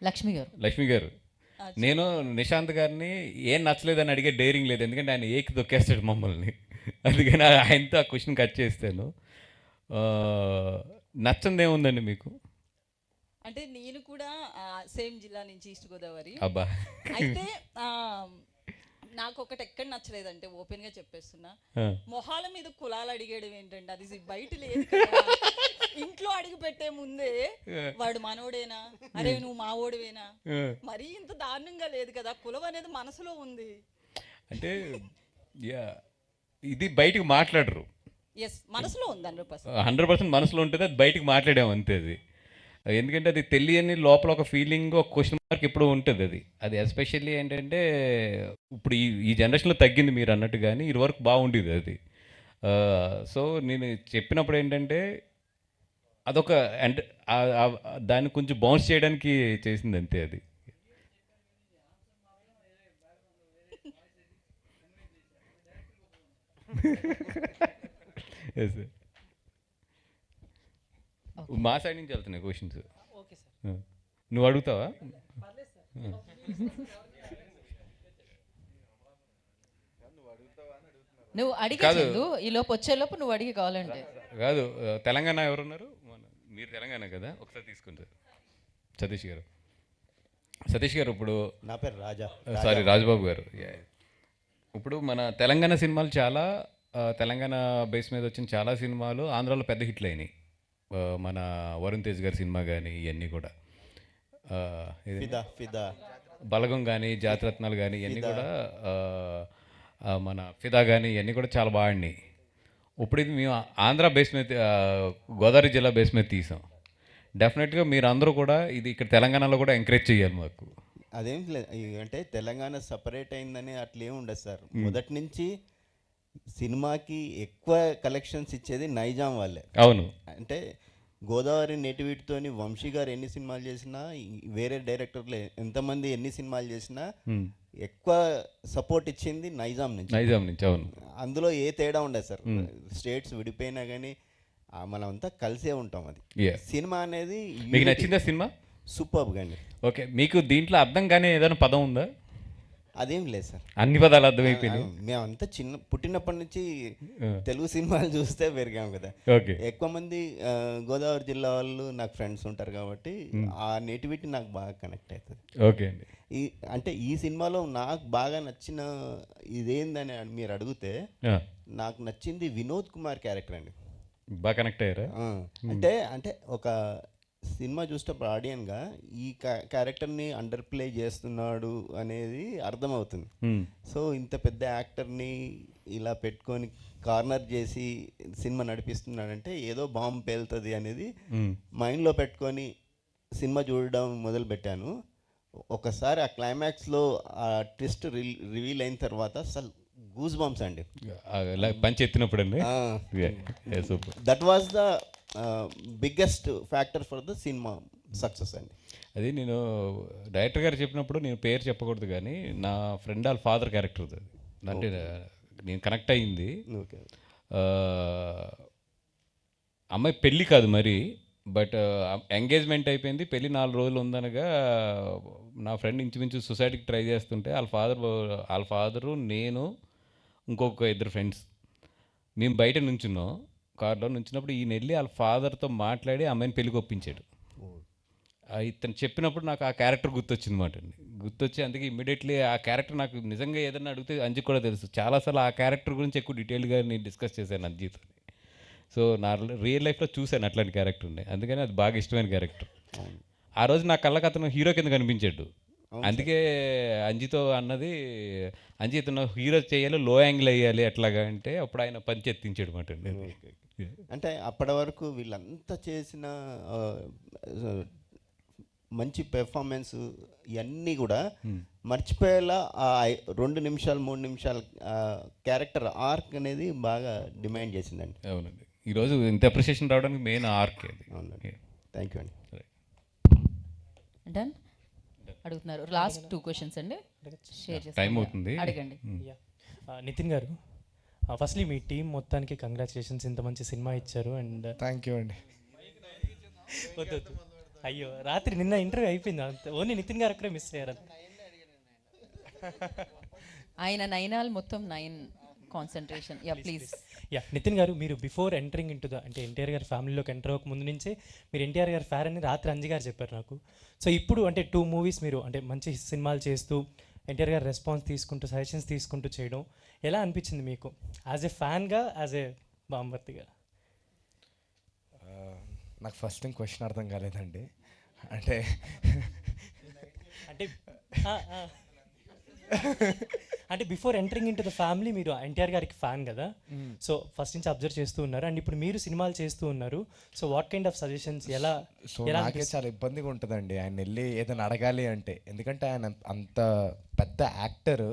లక్ష్మి గారు. నేను నిశాంత్ గారిని ఏం నచ్చలేదని అడిగే డైరింగ్ లేదు, ఎందుకంటే ఆయన ఏకి దొక్కేస్తాడు మమ్మల్ని. అందుకని ఆయనతో ఆ క్వశ్చన్ కట్ చేస్తాను. నచ్చంది ఏముందండి మీకు? అంటే నేను కూడా సేమ్ జిల్లా నుంచి ఈస్ట్ గోదావరి. అబ్బా. అయితే నాకు ఒకటి ఎక్కడ నచ్చలేదంటే ఓపెన్ గా చెప్పేస్తున్నా, మొహాల మీద కులాలు అడిగేయడం ఏంటంటే అది బయట లేదు కదా. ఇంట్లో అడిగి పెట్టే ముందే వాడు మనోడేనా, అరే నువ్వు మావోడివేనా, మరీ ఇంత దారుణంగా లేదు కదా. కులం అనేది మనసులో ఉంది. అంటే ఇది బయటకు మాట్లాడరు. ఎస్, మనసులో ఉంది 100% మనసులో ఉంటుంది, అది బయటకు మాట్లాడాము అంతే. అది ఎందుకంటే అది తెలియని లోపల ఒక ఫీలింగ్, ఒక క్వశ్చన్ మార్క్ ఎప్పుడూ ఉంటుంది. అది ఎస్పెషల్లీ ఏంటంటే ఇప్పుడు ఈ జనరేషన్లో తగ్గింది మీరు అన్నట్టు, కానీ ఇదివరకు బాగుండేది అది. సో నేను చెప్పినప్పుడు ఏంటంటే అదొక అంటే దాన్ని కొంచెం బౌన్స్ చేయడానికి చేసింది అంతే. అది మా సైడ్ నుంచి వెళ్తున్నాయి క్వశ్చన్స్. నువ్వు అడుగుతావా? నువ్వు అడిగదు ఈలోపు వచ్చేలోపు నువ్వు అడిగి కావాలంటే కాదు. తెలంగాణ ఎవరున్నారు? మీరు తెలంగాణ కదా, ఒకసారి తీసుకుంటారు. సతీష్ గారు ఇప్పుడు నా పేరు రాజా, సారీ రాజబాబు గారు. ఇప్పుడు మన తెలంగాణ సినిమాలు చాలా తెలంగాణ బేస్ మీద వచ్చిన చాలా సినిమాలు ఆంధ్రాలో పెద్ద హిట్లు అయినాయి. మన వరుణ్ తేజ్ గారి సినిమా కానీ ఇవన్నీ కూడా, బలగం కానీ జాతిరత్నాలు కానీ ఇవన్నీ కూడా, మన ఫిదా కానీ ఇవన్నీ కూడా చాలా బాగున్నాయి. ఇప్పుడు ఇది మేము ఆంధ్ర బేస్ మీద, గోదావరి జిల్లా బేస్ మీద తీసాం. డెఫినెట్గా మీరు అందరూ కూడా ఇది ఇక్కడ తెలంగాణలో కూడా ఎంకరేజ్ చేయాలి మాకు. అదేం లేదు, అంటే తెలంగాణ సపరేట్ అయిందని అట్లేం ఉండదు సార్. మొదటి నుంచి సినిమాకి ఎక్కువ కలెక్షన్స్ ఇచ్చేది నైజాం వాళ్ళే. అవును. అంటే గోదావరి నేటివిటీతోని వంశీ గారు ఎన్ని సినిమాలు చేసినా, వేరే డైరెక్టర్లు ఎంతమంది ఎన్ని సినిమాలు చేసినా ఎక్కువ సపోర్ట్ ఇచ్చింది నైజాం నుంచి. అవును. అందులో ఏ తేడా ఉండదు సార్. స్టేట్స్ విడిపోయినా కానీ మనం అంతా కలిసే ఉంటాం. అది సినిమా అనేది మీకు నచ్చిందా సినిమా? సూపర్గా అండి. ఓకే, మీకు దీంట్లో అర్థం కానీ ఏదైనా పదం ఉందా? అదేం లేదు సార్, అన్ని పదాలు అర్థమైపోయినాయి. మేమంతా పుట్టినప్పటి నుంచి తెలుగు సినిమాలు చూస్తే పెరిగాం కదా. ఎక్కువ మంది గోదావరి జిల్లా వాళ్ళు నాకు ఫ్రెండ్స్ ఉంటారు కాబట్టి ఆ నేటివిటీ నాకు బాగా కనెక్ట్ అవుతుంది. ఓకే అండి. అంటే ఈ సినిమాలో నాకు బాగా నచ్చిన ఇదేందని మీరు అడిగితే, నాకు నచ్చింది వినోద్ కుమార్ క్యారెక్టర్ అండి. బాగా కనెక్ట్ అయ్యారా? అంటే ఒక సినిమా చూసేటప్పుడు ఆడియన్గా ఈ క్యారెక్టర్ని అండర్ ప్లే చేస్తున్నాడు అనేది అర్థమవుతుంది. సో ఇంత పెద్ద యాక్టర్ని ఇలా పెట్టుకొని కార్నర్ చేసి సినిమా నడిపిస్తున్నాడంటే ఏదో బాంబు పేలుతుంది అనేది మైండ్లో పెట్టుకొని సినిమా చూడడం మొదలుపెట్టాను. ఒకసారి ఆ క్లైమాక్స్లో ఆ ట్విస్ట్ రివీల్ అయిన తర్వాత అసలు గూస్ బంప్స్ అండి, పంచి ఎత్తినప్పుడు అండి. That was the biggest factor for the cinema success అండి. అది నేను డైరెక్టర్ గారు చెప్పినప్పుడు నేను పేరు చెప్పకూడదు కానీ నా ఫ్రెండ్ వాళ్ళ ఫాదర్ క్యారెక్టర్ అది, అంటే నేను కనెక్ట్ అయ్యింది. అమ్మాయి పెళ్ళి కాదు మరి, బట్ ఎంగేజ్మెంట్ అయిపోయింది, పెళ్ళి 4 రోజులు ఉందనగా నా ఫ్రెండ్ ఇంచుమించు సొసైటీకి ట్రై చేస్తుంటే వాళ్ళ ఫాదరు, నేను, ఇంకొక 2 ఫ్రెండ్స్ మేము బయట నుంచున్నాం, కార్లో నుంచినప్పుడు ఈయన వెళ్ళి వాళ్ళ ఫాదర్తో మాట్లాడి అమ్మాయిని పెళ్ళికి ఒప్పించాడు. ఇతను చెప్పినప్పుడు నాకు ఆ క్యారెక్టర్ గుర్తొచ్చింది మాట అండి. గుర్తొచ్చి అందుకే ఇమ్మీడియట్లీ ఆ క్యారెక్టర్ నాకు నిజంగా ఏదైనా అడిగితే అంజికి కూడా తెలుసు. చాలాసార్లు ఆ క్యారెక్టర్ గురించి ఎక్కువ డీటెయిల్గా నేను డిస్కస్ చేశాను అంజితో. సో నా రియల్ లైఫ్లో చూశాను అట్లాంటి క్యారెక్టర్ ఉండే, అందుకని అది బాగా ఇష్టమైన క్యారెక్టర్. ఆ రోజు నా కళ్ళకి అతను హీరో కింద కనిపించాడు. అందుకే అంజితో అన్నది, అంజి ఇతను హీరో చేయాలి, లో యాంగిల్ వేయాలి ఎట్లాగా అంటే అప్పుడు ఆయన పంచి ఎత్తించాడు మాట అండి. అంటే అప్పటి వరకు వీళ్ళంతా చేసిన మంచి పెర్ఫార్మెన్స్ ఇవన్నీ కూడా మర్చిపోయేలా 2 నిమిషాలు 3 నిమిషాల క్యారెక్టర్ ఆర్క్ అనేది బాగా డిమాండ్ చేసిందండి. అవునండి, ఈరోజు ఇంత అప్రిషియేషన్ రావడానికి మెయిన్ ఆర్క్ అది. అవునండి, థ్యాంక్ యూ అండి. డన్ అడుగుతున్నారు. లాస్ట్ 2 క్వశ్చన్స్ అండి, షేర్ చేసి టైం అవుతుంది, అడగండి. నితిన్ గారు, ఫస్ట్లీ మీ టీం మొత్తానికి కంగ్రాచులేషన్స్, ఇంత మంచి సినిమా ఇచ్చారు. అండ్ థ్యాంక్ యూ అండి. వద్దు అయ్యో, రాత్రి నిన్న ఇంటర్వ్యూ అయిపోయింది, అంతే. ఓన్లీ నితిన్ గారు అక్కడే మిస్ అయ్యారు. ఆయన 9 మొత్తం 9 concentration. Yeah please. Yeah Nitin గారు, మీరు బిఫోర్ ఎంటరింగ్ ఇంటూ అంటే ఎన్టీఆర్ గారి ఫ్యామిలీలోకి ఎంటర్ అవ్వక ముందు నుంచే మీరు ఎన్టీఆర్ గారి ఫ్యాన్ అని రాత్రి అంజి గారు చెప్పారు నాకు. సో ఇప్పుడు అంటే 2 మూవీస్ మీరు అంటే మంచి సినిమాలు చేస్తూ ఎన్టీఆర్ గారి రెస్పాన్స్ తీసుకుంటూ సజెషన్స్ తీసుకుంటూ చేయడం ఎలా అనిపించింది మీకు యాజ్ ఎ ఫ్యాన్గా, యాజ్ ఎ బాంబర్తిగా? నాకు ఫస్ట్ టైం క్వశ్చన్ అర్థం కాలేదండి. అంటే అంటే అంటే before entering in to the family మీరు ఎన్టీఆర్ గారికి ఫ్యాన్ కదా, సో ఫస్ట్ నుంచి అబ్జర్వ్ చేస్తూ ఉన్నారు. అండ్ ఇప్పుడు మీరు సినిమాలు చేస్తూ ఉన్నారు. So what kind of suggestions ఎలా? సో నాకే చాలా ఇబ్బందిగా ఉంటుందండి ఆయన వెళ్ళి ఏదైనా అడగాలి అంటే, ఎందుకంటే ఆయన అంత పెద్ద యాక్టర్,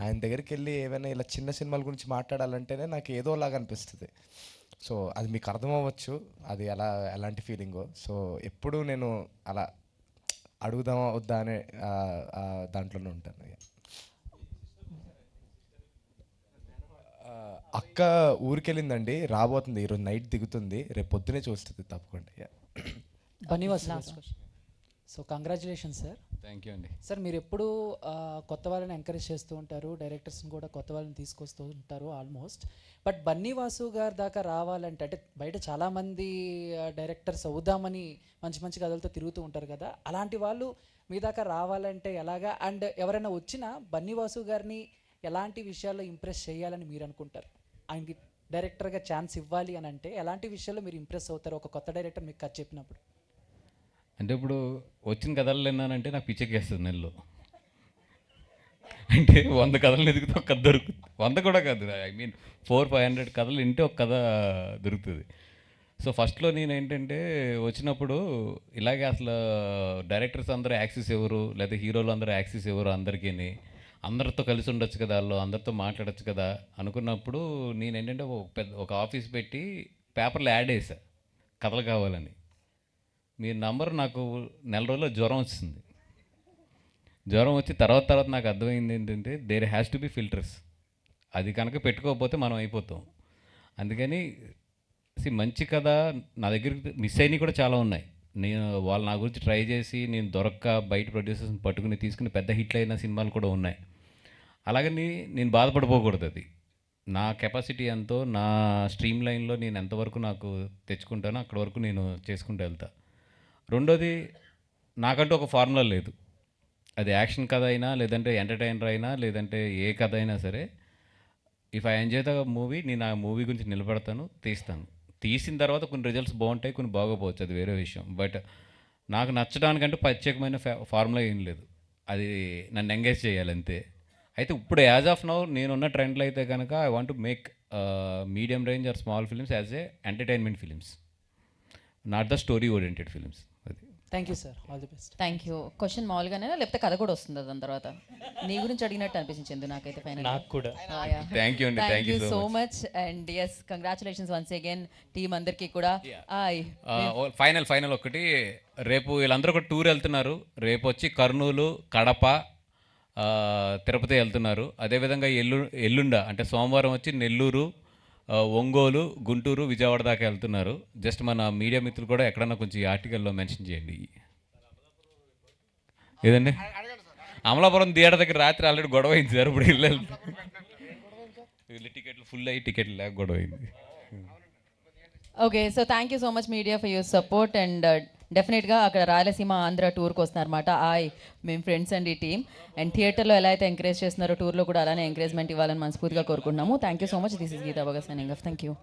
ఆయన దగ్గరికి వెళ్ళి ఏమైనా ఇలా చిన్న సినిమాల గురించి మాట్లాడాలంటేనే నాకు ఏదోలాగా అనిపిస్తుంది. సో అది మీకు అర్థం అవ్వచ్చు అది ఎలాంటి ఫీలింగో. సో ఎప్పుడు నేను అలా అడుగుదామా వద్దా అనే దాంట్లోనే ఉంటాను. అక్క ఊరికెళ్ళిందండి, రాబోతుంది, ఈరోజు నైట్ దిగుతుంది, రేపు పొద్దునే చూస్తుంది తప్పకుండా. Bunny Vas so congratulation sir. Thank you అండి. సార్ మీరు ఎప్పుడు కొత్త వాళ్ళని ఎంకరేజ్ చేస్తూ ఉంటారు, డైరెక్టర్స్ని కూడా కొత్త వాళ్ళని తీసుకొస్తూ ఉంటారు ఆల్మోస్ట్. బట్ బన్నీవాసు గారి దాకా రావాలంటే, అంటే బయట చాలామంది డైరెక్టర్స్ అవుదామని మంచి మంచి కథలతో తిరుగుతూ ఉంటారు కదా, అలాంటి వాళ్ళు మీ దాకా రావాలంటే ఎలాగా? అండ్ ఎవరైనా వచ్చినా బన్నీవాసు గారిని ఎలాంటి విషయాల్లో ఇంప్రెస్ చేయాలని మీరు అనుకుంటారు? ఆయనకి డైరెక్టర్గా ఛాన్స్ ఇవ్వాలి అని అంటే ఎలాంటి విషయాల్లో మీరు ఇంప్రెస్ అవుతారు ఒక కొత్త డైరెక్టర్ మీకు కథ చెప్పినప్పుడు? అంటే ఇప్పుడు వచ్చిన కథలు విన్నానంటే నాకు పిచ్చెక్కేస్తుంది నెలలో. అంటే 100 కథలు ఎదిగితే ఒక కథ దొరుకుతుంది, 100 కూడా కాదు, ఐ మీన్ 400-500 కథలు వింటే ఒక కథ దొరుకుతుంది. సో ఫస్ట్లో నేను ఏంటంటే వచ్చినప్పుడు ఇలాగే అసలు డైరెక్టర్స్ అందరూ యాక్సెస్ ఎవరు, లేదా హీరోలు అందరూ యాక్సెస్ ఎవరు, అందరితో కలిసి ఉండొచ్చు కదా, వాళ్ళు అందరితో మాట్లాడచ్చు కదా అనుకున్నప్పుడు నేను ఏంటంటే ఒక ఆఫీస్ పెట్టి పేపర్లో యాడ్ వేసా కథలు కావాలని. మీ నంబర్ నాకు నెల రోజుల్లో జ్వరం వచ్చింది. జ్వరం వచ్చి తర్వాత నాకు అర్థమైంది ఏంటంటే there has to be filters. అది కనుక పెట్టుకోకపోతే మనం అయిపోతాం. అందుకని మంచి కథ నా దగ్గరికి మిస్ అయినవి కూడా చాలా ఉన్నాయి. నేను వాళ్ళు నా గురించి ట్రై చేసి నేను దొరక్క బయట ప్రొడ్యూసర్స్ని పట్టుకుని తీసుకుని పెద్ద హిట్లు అయిన సినిమాలు కూడా ఉన్నాయి. అలాగని నేను బాధపడిపోకూడదు. అది నా కెపాసిటీ ఎంతో, నా స్ట్రీమ్ లైన్లో నేను ఎంతవరకు నాకు తెచ్చుకుంటానో అక్కడ వరకు నేను చేసుకుంటూ వెళ్తా. రెండోది, నాకంటూ ఒక ఫార్ములా లేదు. అది యాక్షన్ కథ అయినా, లేదంటే ఎంటర్టైనర్ అయినా, లేదంటే ఏ కథ అయినా సరే, if I enjoy the movie, నేను ఆ మూవీ గురించి నిలబడతాను, తీస్తాను. తీసిన తర్వాత కొన్ని రిజల్ట్స్ బాగుంటాయి, కొన్ని బాగోపోవచ్చు, అది వేరే విషయం. బట్ నాకు నచ్చడానికంటే ప్రత్యేకమైన ఫార్ములా ఏం లేదు. అది నన్ను ఎంగేజ్ చేయాలి అంతే. అయితే ఇప్పుడు యాజ్ ఆఫ్ నౌ నేనున్న ట్రెండ్లో అయితే కనుక I want to make medium range or small films as a entertainment films, not the story oriented films. అది. Thank you sir, all the best. Thank you. Question మామూలుగానే లేకపోతే కథ కూడా వస్తుంది దాని తర్వాత? నీ గురించి అడిగినట్టు అనిపించింది నాకైతే. ఫైనల్ నాకు కూడా. థ్యాంక్ యూ అండి, thank you so much. And yes, congratulations once again team అందరికీ కూడా. ఫైనల్ ఒకటి, రేపు వీళ్ళందరూ ఒక టూర్ వెళ్తున్నారు. రేపు వచ్చి కర్నూలు, కడప, తిరుపతి వెళ్తున్నారు. అదేవిధంగా ఎల్లుండ అంటే సోమవారం వచ్చి నెల్లూరు, ఒంగోలు, గుంటూరు, విజయవాడ దాకా వెళ్తున్నారు. జస్ట్ మన మీడియా మిత్రులు కూడా ఎక్కడన్నా కొంచెం ఈ ఆర్టికల్లో మెన్షన్ చేయండి. ఏదండి అమలాపురం థియేటర్ దగ్గర రాత్రి ఆల్రెడీ గొడవ అయింది సార్. ఇప్పుడు వెళ్ళి టికెట్లు ఫుల్ అయ్యి టికెట్లు లేక గొడవ అయింది. Okay, so thank you so much media for your support. And డెఫినెట్గా అక్కడ రాయలసీమ ఆంధ్ర టూర్కి వస్తున్నారన్నమాట. మేము ఫ్రెండ్స్ అండ్ ఈ టీమ్. అండ్ థియేటర్లో ఎలా అయితే ఎంకరేజ్ చేస్తున్నారో టూర్లో కూడా అలానే ఎంకరేజ్మెంట్ ఇవ్వాలని మనస్ఫూర్తిగా కోరుకుంటున్నాము. Thank you so much. This is Geeta Bhagat signing off. Thank you.